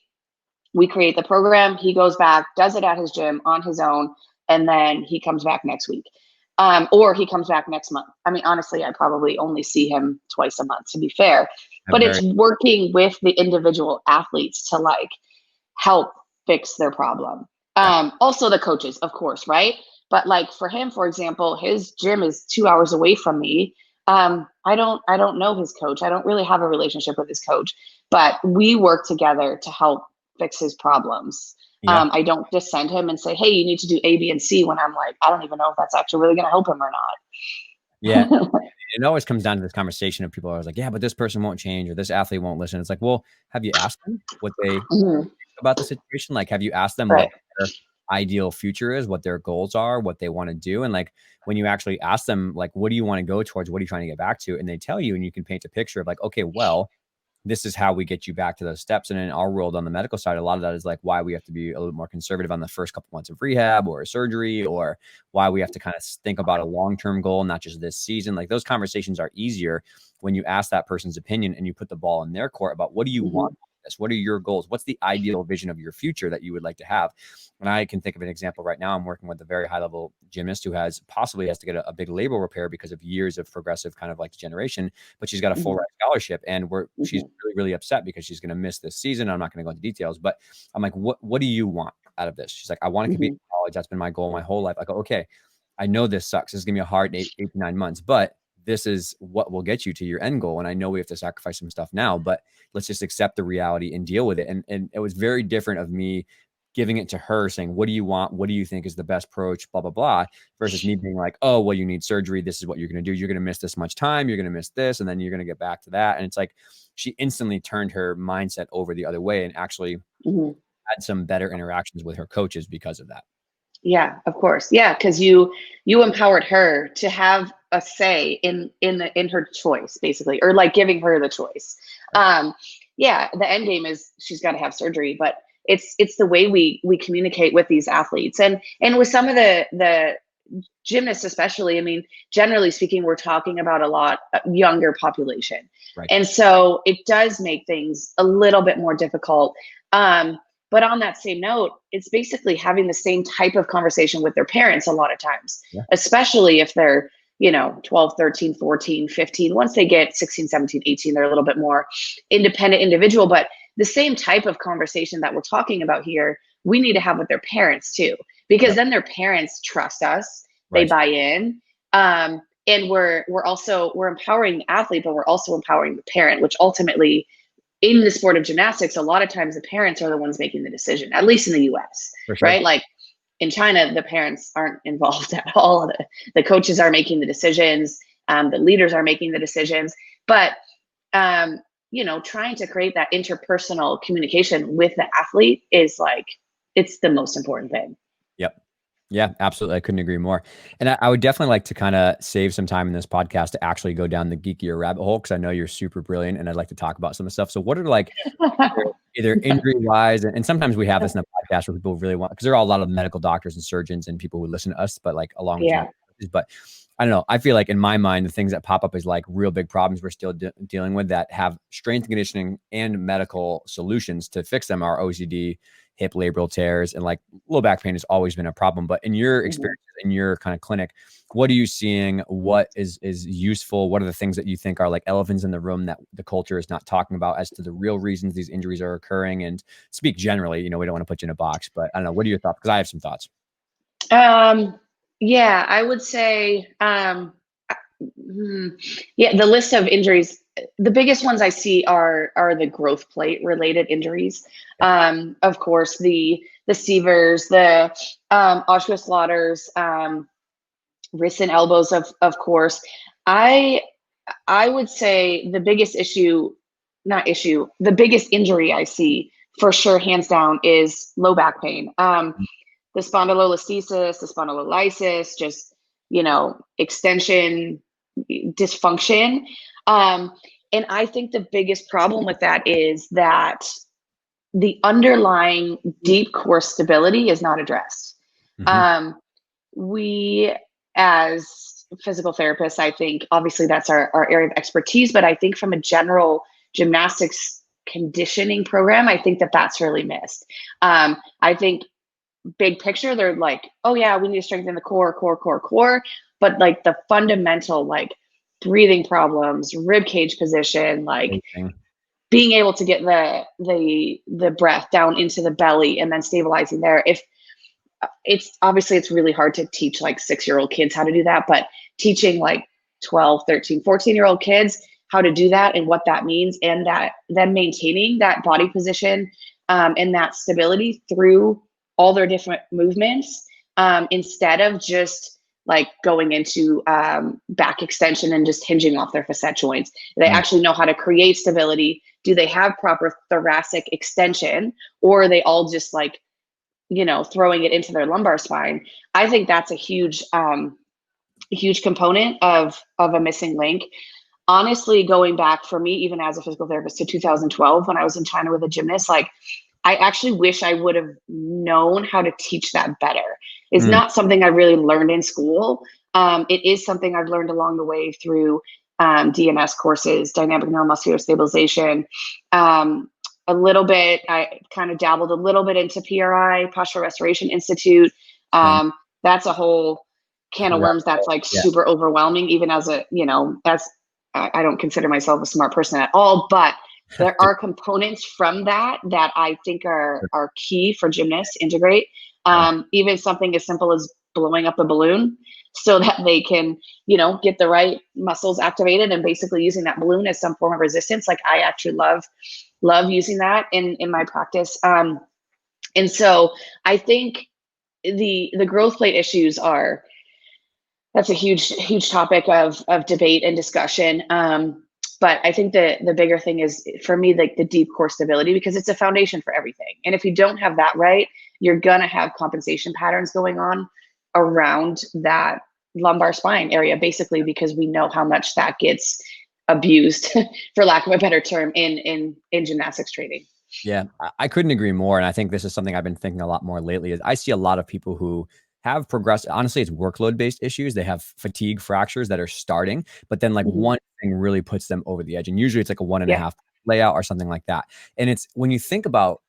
We create the program. He goes back, does it at his gym on his own, and then he comes back next week. Or he comes back next month. I mean, honestly, I probably only see him twice a month, to be fair. But it's working with the individual athletes to like help fix their problem. Also the coaches, of course, right? But like for him, for example, his gym is 2 hours away from me. I don't know his coach. I don't really have a relationship with his coach, but we work together to help fix his problems. Yeah. I don't just send him and say, hey, you need to do A, B, and C when I'm like, I don't even know if that's actually really going to help him or not. Yeah. It always comes down to this conversation of people are always like, yeah, but this person won't change or this athlete won't listen. It's like, well, have you asked them what they think about the situation? Like, have you asked them what their ideal future is, what their goals are, what they want to do? And like, when you actually ask them, like, what do you want to go towards? What are you trying to get back to? And they tell you, and you can paint a picture of like, okay, well, this is how we get you back to those steps. And in our world on the medical side, a lot of that is like why we have to be a little more conservative on the first couple months of rehab or surgery, or why we have to kind of think about a long-term goal, not just this season. Like those conversations are easier when you ask that person's opinion and you put the ball in their court about what do you want? What are your goals? What's the ideal vision of your future that you would like to have? And I can think of an example right now. I'm working with a very high level gymnast who possibly has to get a big labral repair because of years of progressive kind of like degeneration, but she's got a full ride scholarship, and she's really, really upset because she's going to miss this season. I'm not going to go into details, but I'm like, what do you want out of this? She's like, I want to compete in college. That's been my goal my whole life. I go, okay, I know this sucks. This is going to be a hard 8 to 9 months, but this is what will get you to your end goal. And I know we have to sacrifice some stuff now, but let's just accept the reality and deal with it. And it was very different of me giving it to her saying, what do you want? What do you think is the best approach? Blah, blah, blah. Versus me being like, oh, well, you need surgery. This is what you're going to do. You're going to miss this much time. You're going to miss this. And then you're going to get back to that. And it's like, she instantly turned her mindset over the other way and actually had some better interactions with her coaches because of that. Yeah, of course. Yeah. Cause you empowered her to have a say in her choice, basically, or like giving her the choice. Yeah. The end game is she's got to have surgery, but it's the way we communicate with these athletes and with some of the gymnasts, especially. I mean, generally speaking, we're talking about a lot younger population. Right. And so it does make things a little bit more difficult. But on that same note, it's basically having the same type of conversation with their parents a lot of times, especially if they're, 12, 13, 14, 15. Once they get 16, 17, 18, they're a little bit more independent individual. But the same type of conversation that we're talking about here, we need to have with their parents too, because then their parents trust us, they buy in. And we're empowering the athlete, but we're also empowering the parent, which ultimately, in the sport of gymnastics, a lot of times the parents are the ones making the decision, at least in the US, right? Like in China, the parents aren't involved at all. The coaches are making the decisions. The leaders are making the decisions. But, trying to create that interpersonal communication with the athlete is like, it's the most important thing. Yep. Yeah, absolutely. I couldn't agree more. And I would definitely like to kind of save some time in this podcast to actually go down the geekier rabbit hole, because I know you're super brilliant and I'd like to talk about some of the stuff. So what are like either injury wise, and sometimes we have this in the podcast where people really want, because there are a lot of medical doctors and surgeons and people who listen to us, but like along with but I don't know. I feel like in my mind, the things that pop up as like real big problems we're still dealing with that have strength and conditioning and medical solutions to fix them are OCD, hip labral tears, and like low back pain has always been a problem. But in your Mhm. experience, in your kind of clinic, what are you seeing? What is useful? What are the things that you think are like elephants in the room that the culture is not talking about as to the real reasons these injuries are occurring? And speak generally, we don't want to put you in a box, but I don't know. What are your thoughts? Because I have some thoughts. Yeah, I would say, hmm, yeah, the list of injuries, the biggest ones I see are the growth plate related injuries. Of course, the Severs, the Osgood-Schlatters, wrists and elbows, of course. I I would say the biggest issue, not issue, the biggest injury I see for sure, hands down, is low back pain. The spondylolisthesis, the spondylolysis, just, extension dysfunction. Um, and I think the biggest problem with that is that the underlying deep core stability is not addressed. Mm-hmm. Um, we, as physical therapists, I think obviously that's our area of expertise, but I think from a general gymnastics conditioning program, I think that that's really missed. I think big picture, they're like, oh yeah, we need to strengthen the core. But like the fundamental, like breathing problems, rib cage position, like being able to get the breath down into the belly and then stabilizing there. If it's obviously it's really hard to teach like 6-year-old kids how to do that, but teaching like 12, 13, 14-year-old kids how to do that and what that means, and that then maintaining that body position and that stability through all their different movements, instead of just like going into back extension and just hinging off their facet joints. They actually know how to create stability. Do they have proper thoracic extension, or are they all just like, throwing it into their lumbar spine? I think that's a huge component of a missing link. Honestly, going back for me, even as a physical therapist, to 2012 when I was in China with a gymnast, like I actually wish I would have known how to teach that better. It's not something I really learned in school. It is something I've learned along the way through DNS courses, dynamic neuromuscular stabilization. A little bit, I kind of dabbled a little bit into PRI, Postural Restoration Institute. That's a whole can of worms that's like super overwhelming, even as I don't consider myself a smart person at all, but there are components from that I think are key for gymnasts to integrate. Even something as simple as blowing up a balloon so that they can, get the right muscles activated, and basically using that balloon as some form of resistance. Like I actually love using that in my practice. And so I think the growth plate issues that's a huge topic of debate and discussion. But I think the bigger thing is for me, like the deep core stability, because it's a foundation for everything. And if you don't have that right, you're gonna have compensation patterns going on around that lumbar spine area, basically, because we know how much that gets abused, for lack of a better term, in gymnastics training. Yeah, I couldn't agree more. And I think this is something I've been thinking a lot more lately is I see a lot of people who have progressed. Honestly, it's workload based issues. They have fatigue fractures that are starting, but then like one thing really puts them over the edge. And usually it's like a 1.5 layout or something like that. And it's when you think about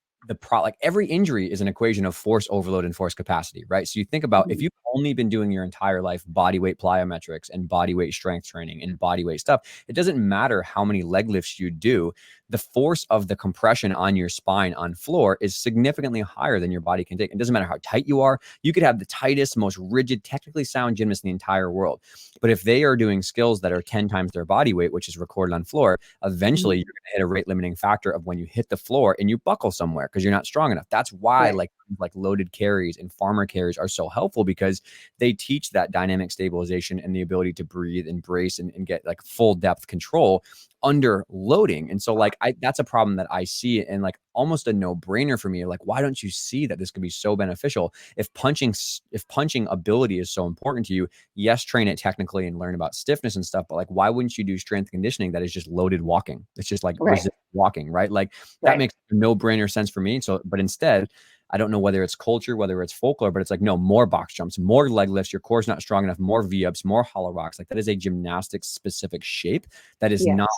like every injury is an equation of force overload and force capacity, right? So you think about if you've only been doing your entire life body weight plyometrics and body weight strength training and body weight stuff, it doesn't matter how many leg lifts you do. The force of the compression on your spine on floor is significantly higher than your body can take. It doesn't matter how tight you are. You could have the tightest, most rigid, technically sound gymnast in the entire world. But if they are doing skills that are 10 times their body weight, which is recorded on floor, eventually you're going to hit a rate limiting factor of when you hit the floor and you buckle somewhere because you're not strong enough. That's why like loaded carries and farmer carries are so helpful, because they teach that dynamic stabilization and the ability to breathe and brace and get like full depth control under loading. And so like that's a problem that I see, and like almost a no-brainer for me. Like, why don't you see that this could be so beneficial? If punching ability is so important to you, yes, train it technically and learn about stiffness and stuff, but like why wouldn't you do strength conditioning that is just loaded walking? It's just like resist walking, right? Like that makes no-brainer sense for me. So but instead I don't know whether it's culture, whether it's folklore, but it's like, no, more box jumps, more leg lifts. Your core's not strong enough, more V-ups, more hollow rocks. Like that is a gymnastics specific shape that is Yes. not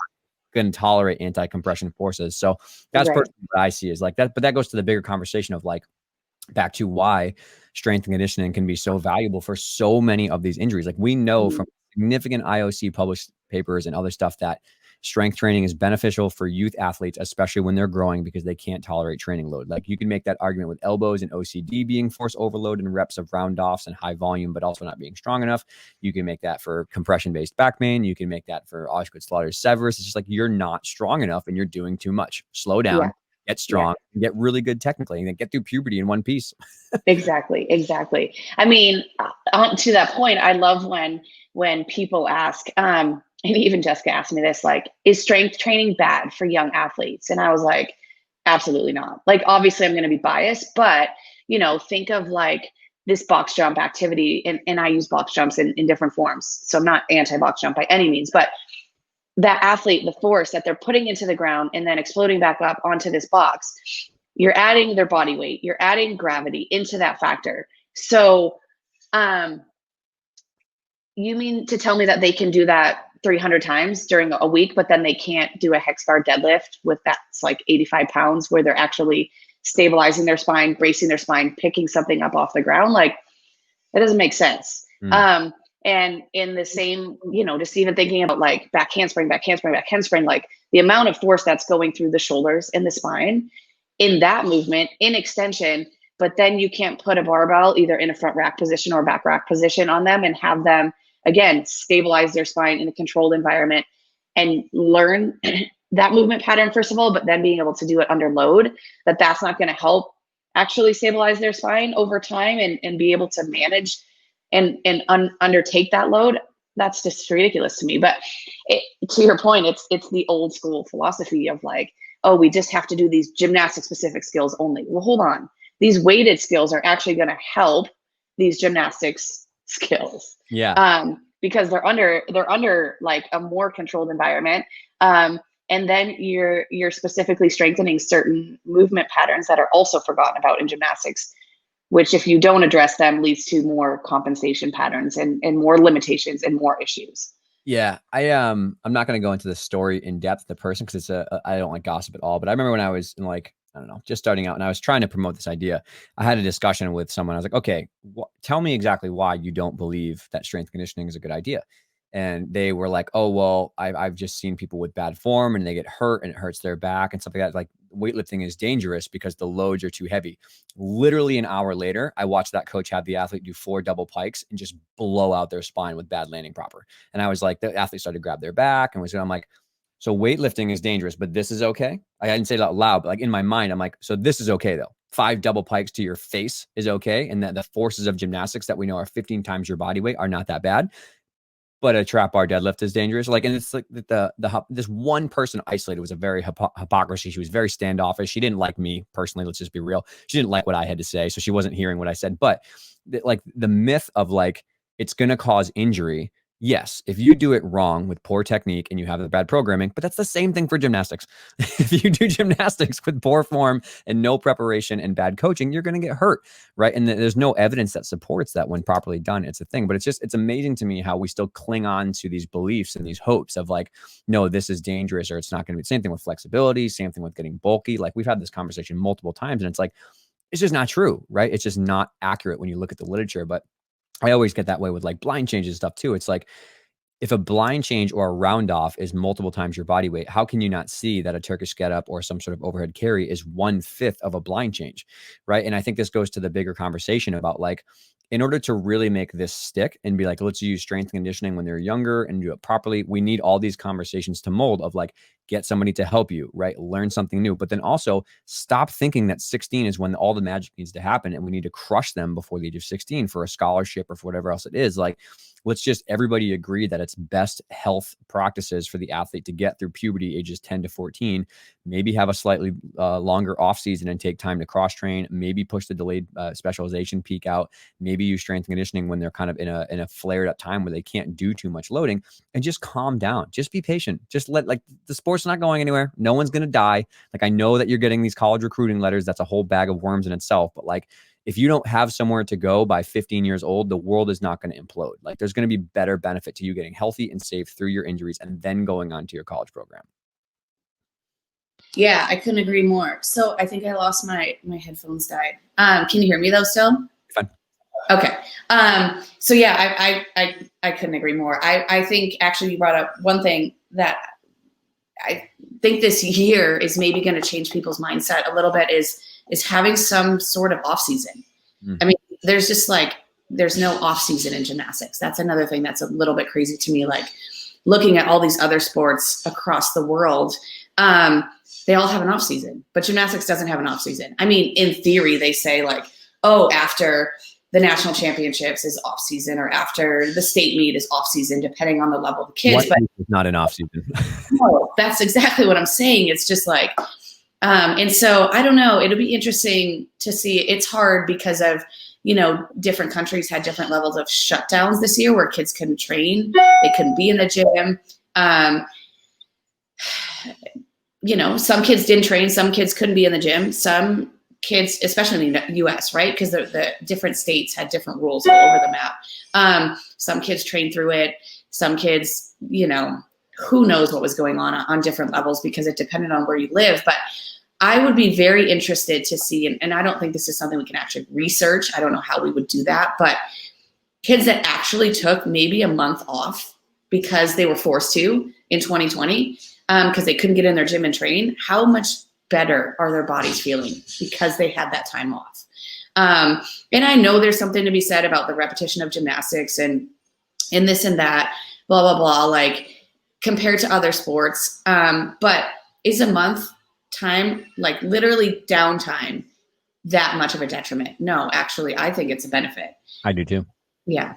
going to tolerate anti-compression forces. So that's Right. personally what I see is like that. But that goes to the bigger conversation of like, back to why strength and conditioning can be so valuable for so many of these injuries. Like we know Mhm. from significant IOC published papers and other stuff that strength training is beneficial for youth athletes, especially when they're growing because they can't tolerate training load. Like you can make that argument with elbows and OCD being force overload and reps of round offs and high volume, but also not being strong enough. You can make that for compression based back pain. You can make that for Osgood-Schlatter severus. It's just like you're not strong enough and you're doing too much. Slow Yeah. down, get strong, get really good technically, and then get through puberty in one piece. Exactly. Exactly. I mean, to that point, I love when people ask, and even Jessica asked me this, like, is strength training bad for young athletes? And I was like, absolutely not. Like, obviously, I'm going to be biased, but think of like this box jump activity, and I use box jumps in different forms. So I'm not anti-box jump by any means, but that athlete, the force that they're putting into the ground and then exploding back up onto this box, you're adding their body weight, you're adding gravity into that factor. So, you mean to tell me that they can do that 300 times during a week, but then they can't do a hex bar deadlift with that's like 85 pounds where they're actually stabilizing their spine, bracing their spine, picking something up off the ground? Like, that doesn't make sense. Mm. And in the same, just even thinking about like back handspring, back handspring, back handspring, like the amount of force that's going through the shoulders and the spine in that movement, in extension, but then you can't put a barbell either in a front rack position or back rack position on them and have them, again, stabilize their spine in a controlled environment and learn that movement pattern, first of all, but then being able to do it under load, that's not going to help actually stabilize their spine over time and be able to manage and undertake that load. That's just ridiculous to me. But to your point, it's the old school philosophy of like, oh, we just have to do these gymnastic specific skills only. Well, hold on. These weighted skills are actually going to help these gymnastics skills. Yeah. Because they're under like a more controlled environment. And then you're specifically strengthening certain movement patterns that are also forgotten about in gymnastics, which if you don't address them leads to more compensation patterns and more limitations and more issues. Yeah, I'm not going to go into the story in depth, the person, because I don't like gossip at all. But I remember when I was in like, I don't know, just starting out and I was trying to promote this idea. I had a discussion with someone. I was like, okay, tell me exactly why you don't believe that strength conditioning is a good idea. And they were like, oh, well, I've just seen people with bad form and they get hurt and it hurts their back and stuff like that. Like weightlifting is dangerous because the loads are too heavy. Literally an hour later, I watched that coach have the athlete do 4 double pikes and just blow out their spine with bad landing proper. And I was like, the athlete started to grab their back and I'm like, so weightlifting is dangerous, but this is okay. I didn't say it out loud, but like in my mind, I'm like, so this is okay though. 5 double pikes to your face is okay. And that the forces of gymnastics that we know are 15 times your body weight are not that bad. But a trap bar deadlift is dangerous. Like, and it's like this one person isolated was a very hypocrisy. She was very standoffish. She didn't like me personally. Let's just be real. She didn't like what I had to say. So she wasn't hearing what I said, but like the myth of like, it's going to cause injury. Yes, if you do it wrong with poor technique and you have the bad programming, but that's the same thing for gymnastics. If you do gymnastics with poor form and no preparation and bad coaching, you're going to get hurt, right? And there's no evidence that supports that when properly done. It's a thing, but it's amazing to me how we still cling on to these beliefs and these hopes of like, no, this is dangerous or it's not going to be. Same thing with flexibility, same thing with getting bulky. Like we've had this conversation multiple times and it's like, it's just not true, right? It's just not accurate when you look at the literature, but I always get that way with like blind changes and stuff too. It's like, if a blind change or a round off is multiple times your body weight, how can you not see that a Turkish get up or some sort of overhead carry is 1/5 of a blind change, right? And I think this goes to the bigger conversation about like, in order to really make this stick and be like, let's use strength conditioning when they're younger and do it properly, we need all these conversations to mold of like, get somebody to help you, right? Learn something new, but then also stop thinking that 16 is when all the magic needs to happen and we need to crush them before the age of 16 for a scholarship or for whatever else it is. Like, let's just everybody agree that it's best health practices for the athlete to get through puberty ages 10 to 14, maybe have a slightly longer off season and take time to cross train, maybe push the delayed specialization peak out, maybe use strength and conditioning when they're kind of in a flared up time where they can't do too much loading, and just calm down. Just be patient. Just like the sport's not going anywhere. No one's going to die. Like, I know that you're getting these college recruiting letters. That's a whole bag of worms in itself. But like, if you don't have somewhere to go by 15 years old, the world is not going to implode. Like, there's going to be better benefit to you getting healthy and safe through your injuries and then going on to your college program. Yeah, I couldn't agree more. So I think I lost my headphones died. Can you hear me though still? Fine. Okay. So yeah, I couldn't agree more. I think actually you brought up one thing that I think this year is maybe going to change people's mindset a little bit is having some sort of off season. I mean, there's no off season in gymnastics. That's another thing that's a little bit crazy to me. Like, looking at all these other sports across the world, they all have an off season, but gymnastics doesn't have an off season. I mean, in theory, they say like, oh, after the national championships is off season, or after the state meet is off season, depending on the level of the kids. But it's not an off season. No, that's exactly what I'm saying. It's just like, and so I don't know, it'll be interesting to see. It's hard because of, different countries had different levels of shutdowns this year where kids couldn't train. They couldn't be in the gym. Some kids didn't train. Some kids couldn't be in the gym. Some kids, especially in the US, right? Because the different states had different rules all over the map. Some kids trained through it. Some kids, who knows what was going on different levels, because it depended on where you live. But I would be very interested to see, and I don't think this is something we can actually research. I don't know how we would do that, but kids that actually took maybe a month off because they were forced to in 2020, because they couldn't get in their gym and train, how much better are their bodies feeling because they had that time off? And I know there's something to be said about the repetition of gymnastics and this and that, blah, blah, blah, like compared to other sports. But is a month time, like literally downtime, that much of a detriment? No, actually, I think it's a benefit. I do too. Yeah.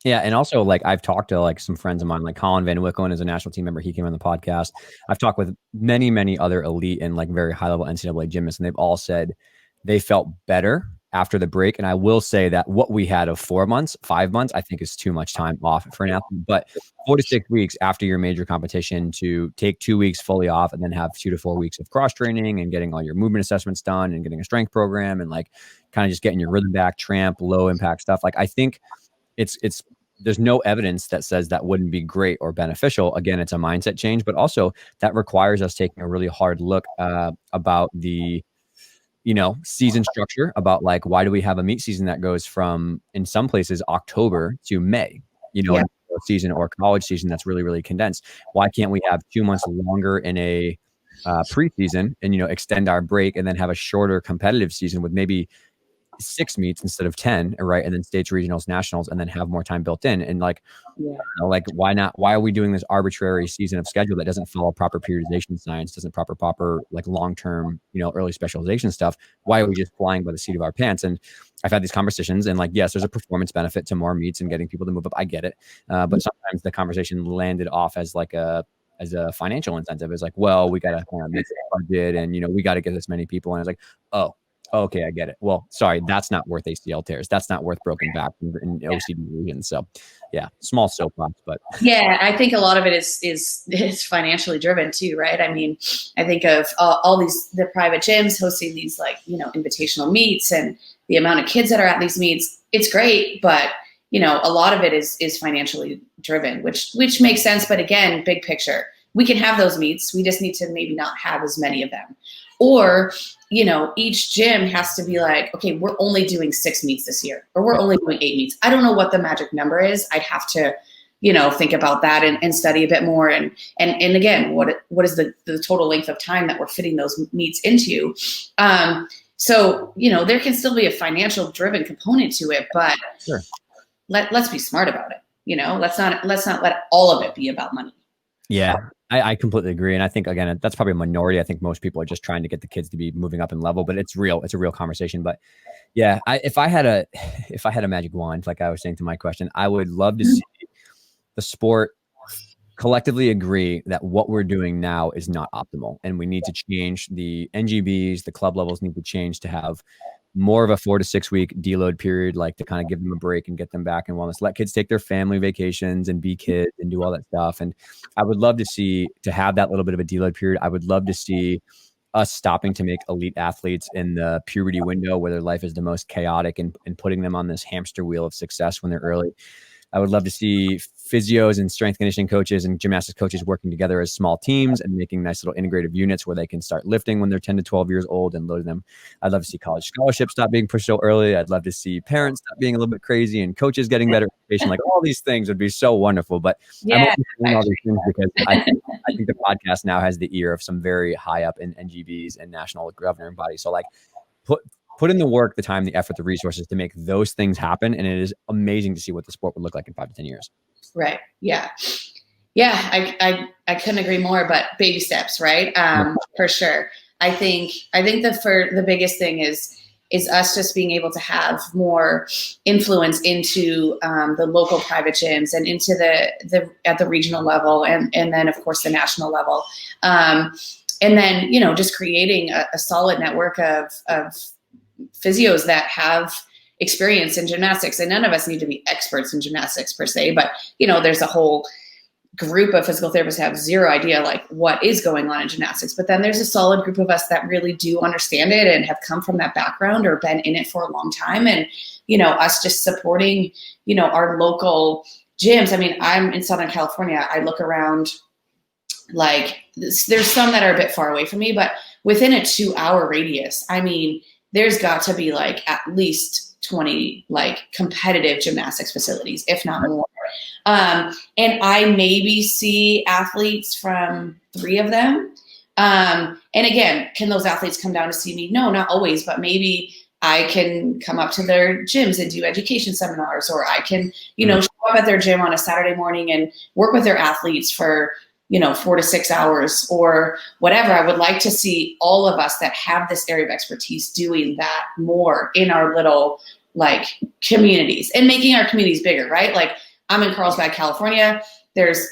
Yeah. And also, like, I've talked to like some friends of mine, like Colin Van Wickelen is a national team member. He came on the podcast. I've talked with many, many other elite and like very high level NCAA gymnasts, and they've all said they felt better after the break. And I will say that what we had of 4 months, 5 months, I think is too much time off for an athlete. But 4 to 6 weeks after your major competition, to take 2 weeks fully off and then have 2 to 4 weeks of cross training and getting all your movement assessments done and getting a strength program and like kind of just getting your rhythm back, tramp, low impact stuff. Like, I think it's there's no evidence that says that wouldn't be great or beneficial. Again, it's a mindset change, but also that requires us taking a really hard look about the season structure, about like, why do we have a meet season that goes from, in some places, October to May, Yeah. season, or college season that's really, really condensed? Why can't we have 2 months longer in a preseason and, extend our break and then have a shorter competitive season with maybe 6 meets instead of 10, right? And then states, regionals, nationals, and then have more time built in. And like, like, why not? Why are we doing this arbitrary season of schedule that doesn't follow proper periodization science, doesn't proper like long-term, early specialization stuff? Why are we just flying by the seat of our pants? And I've had these conversations, and like, yes, there's a performance benefit to more meets and getting people to move up. I get it. But sometimes the conversation landed off as like a financial incentive. It's like, well, we got to kind of make the budget, and we got to get this many people. And it's like, oh, okay, I get it. Well, sorry, that's not worth ACL tears. That's not worth broken back in OCD regions. So, yeah, small soapbox, but yeah, I think a lot of it is financially driven too, right? I mean, I think of all the private gyms hosting these like invitational meets, and the amount of kids that are at these meets. It's great, but a lot of it is financially driven, which makes sense. But again, big picture, we can have those meets. We just need to maybe not have as many of them, or each gym has to be like, okay, we're only doing 6 meets this year, or we're only doing 8 meets. I don't know what the magic number is. I'd have to, think about that and study a bit more. And again, what is the total length of time that we're fitting those meets into? So, there can still be a financial driven component to it, but sure. Let's be smart about it. Let's not let all of it be about money. Yeah, I completely agree. And I think, again, that's probably a minority. I think most people are just trying to get the kids to be moving up in level, but it's real. It's a real conversation. But yeah, if I had a magic wand, like I was saying to my question, I would love to see the sport collectively agree that what we're doing now is not optimal, and we need to change. The NGBs, the club levels need to change to have more of a 4 to 6 week deload period, like to kind of give them a break and get them back in wellness. Let kids take their family vacations and be kids and do all that stuff. And I would love to have that little bit of a deload period. I would love to see us stopping to make elite athletes in the puberty window where their life is the most chaotic, and putting them on this hamster wheel of success when they're early. I would love to see physios and strength conditioning coaches and gymnastics coaches working together as small teams and making nice little integrative units where they can start lifting when they're 10 to 12 years old and loading them. I'd love to see college scholarships stop being pushed so early. I'd love to see parents stop being a little bit crazy and coaches getting better education. Like, all these things would be so wonderful. But I'm only saying all these things because I think the podcast now has the ear of some very high up in NGBs and national governing bodies. So like, put in the work, the time, the effort, the resources to make those things happen. And it is amazing to see what the sport would look like in 5 to 10 years. Right. Yeah. Yeah. I couldn't agree more, but baby steps, right? For sure. I think the biggest thing is us just being able to have more influence into the local private gyms and into the at the regional level and then of course the national level. And then, just creating a solid network of physios that have experience in gymnastics. And none of us need to be experts in gymnastics per se, but there's a whole group of physical therapists that have zero idea like what is going on in gymnastics. But then there's a solid group of us that really do understand it and have come from that background or been in it for a long time. And, us just supporting, our local gyms. I mean, I'm in Southern California. I look around, like there's some that are a bit far away from me, but within a 2-hour radius, I mean, there's got to be like at least 20 like competitive gymnastics facilities, if not more. And I maybe see athletes from 3 of them. And again, can those athletes come down to see me? No, not always, but maybe I can come up to their gyms and do education seminars, or I can, show up at their gym on a Saturday morning and work with their athletes for 4 to 6 hours or whatever. I would like to see all of us that have this area of expertise doing that more in our little like communities and making our communities bigger, right? Like I'm in Carlsbad, California. There's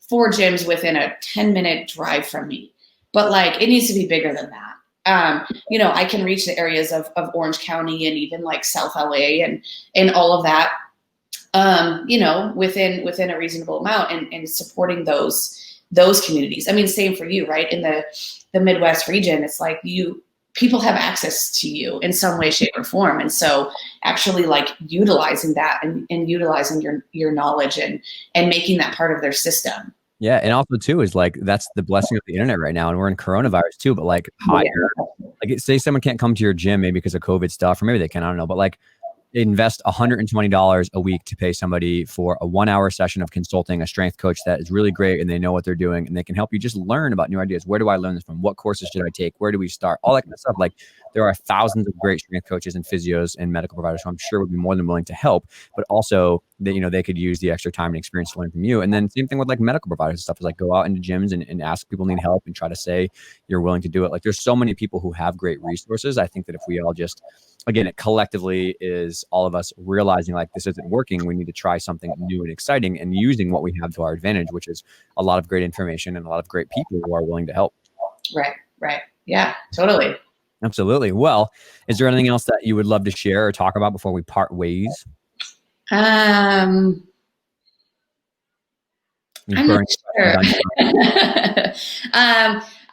4 gyms within a 10-minute drive from me, but like it needs to be bigger than that. I can reach the areas of Orange County and even like South LA and all of that, within a reasonable amount and supporting those communities. I mean, same for you, right? In the Midwest region, it's like people have access to you in some way, shape, or form. And so actually like utilizing that and utilizing your knowledge and making that part of their system. Yeah. And also too, is like, that's the blessing of the internet right now. And we're in coronavirus too, but like hire, like say someone can't come to your gym, maybe because of COVID stuff, or maybe they can, I don't know, but like invest $120 a week to pay somebody for a 1-hour session of consulting, a strength coach that is really great and they know what they're doing and they can help you just learn about new ideas. Where do I learn this from? What courses should I take? Where do we start? All that kind of stuff. Like there are thousands of great strength coaches and physios and medical providers who I'm sure would be more than willing to help, but also that, they could use the extra time and experience to learn from you. And then same thing with like medical providers and stuff is like go out into gyms and ask people need help and try to say you're willing to do it. Like there's so many people who have great resources. I think that if we all just, again, it collectively is all of us realizing like this isn't working. We need to try something new and exciting and using what we have to our advantage, which is a lot of great information and a lot of great people who are willing to help. Right. Yeah, totally. Absolutely. Well, is there anything else that you would love to share or talk about before we part ways? I'm not sure.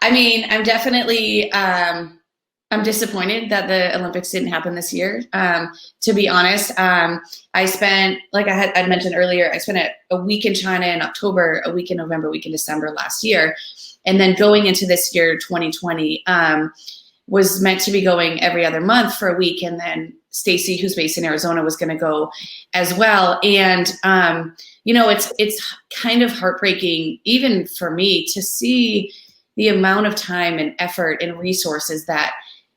I mean, I'm definitely, I'm disappointed that the Olympics didn't happen this year. To be honest, I spent, like I'd mentioned earlier, I spent a week in China in October, a week in November, a week in December last year. And then going into this year, 2020, was meant to be going every other month for a week. And then Stacy, who's based in Arizona, was going to go as well. And, it's kind of heartbreaking, even for me, to see the amount of time and effort and resources that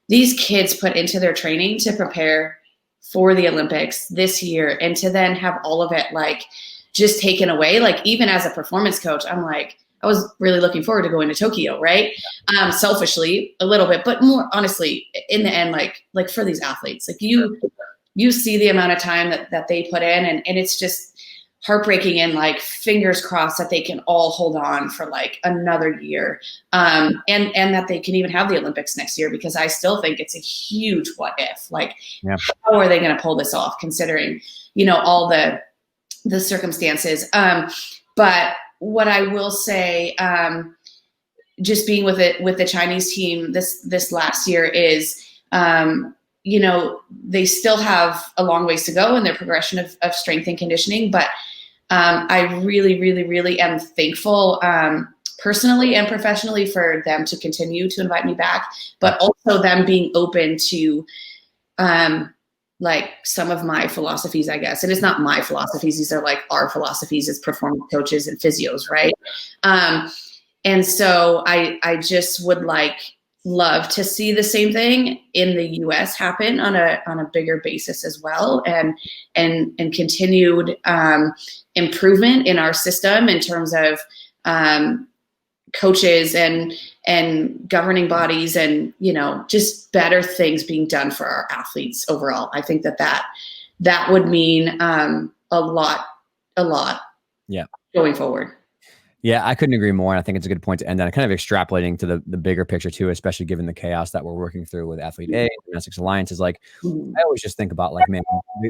these kids put into their training to prepare for the Olympics this year. And to then have all of it like just taken away. Like even as a performance coach, I'm like, I was really looking forward to going to Tokyo, right? Selfishly a little bit, but more honestly, in the end, like for these athletes, like you see the amount of time that they put in and it's just heartbreaking, and like fingers crossed that they can all hold on for like another year. And that they can even have the Olympics next year, because I still think it's a huge what if. Like, how are they going to pull this off, considering, all the circumstances? But what I will say, just being with the Chinese team this last year is, they still have a long ways to go in their progression of strength and conditioning. But I really, really, really am thankful, personally and professionally, for them to continue to invite me back, but also them being open to like some of my philosophies, I guess. And it's not my philosophies. These are like our philosophies as performance coaches and physios, right? And so I just would love to see the same thing in the US happen on a bigger basis as well, and continued improvement in our system in terms of coaches and governing bodies, and just better things being done for our athletes overall. I think that would mean a lot going forward. Yeah, I couldn't agree more. And I think it's a good point to end on, kind of extrapolating to the bigger picture too, especially given the chaos that we're working through with Athlete A, Gymnastics Alliance. Is like, I always just think about like, man,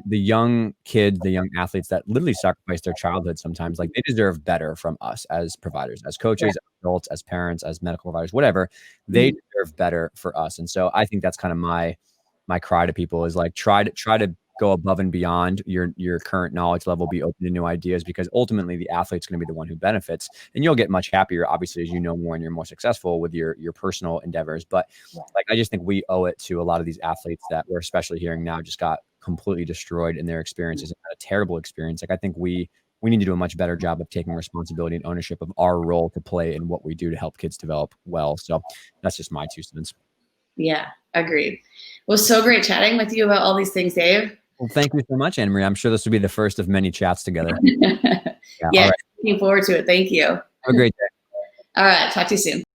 the young kids, the young athletes that literally sacrifice their childhood sometimes, like they deserve better from us as providers, as coaches, as adults, as parents, as medical providers, whatever. They deserve better for us. And so I think that's kind of my cry to people, is like, try to go above and beyond your current knowledge level, be open to new ideas, because ultimately the athlete's going to be the one who benefits, and you'll get much happier, obviously, as you know more and you're more successful with your personal endeavors. But like, I just think we owe it to a lot of these athletes that we're especially hearing now just got completely destroyed in their experiences, a terrible experience. Like, I think we need to do a much better job of taking responsibility and ownership of our role to play in what we do to help kids develop well. So that's just my 2 cents. Yeah, agreed. Well, so great chatting with you about all these things, Dave. Well, thank you so much, Annemarie. I'm sure this will be the first of many chats together. Yeah, right. Looking forward to it. Thank you. Have a great day. All right. Talk to you soon.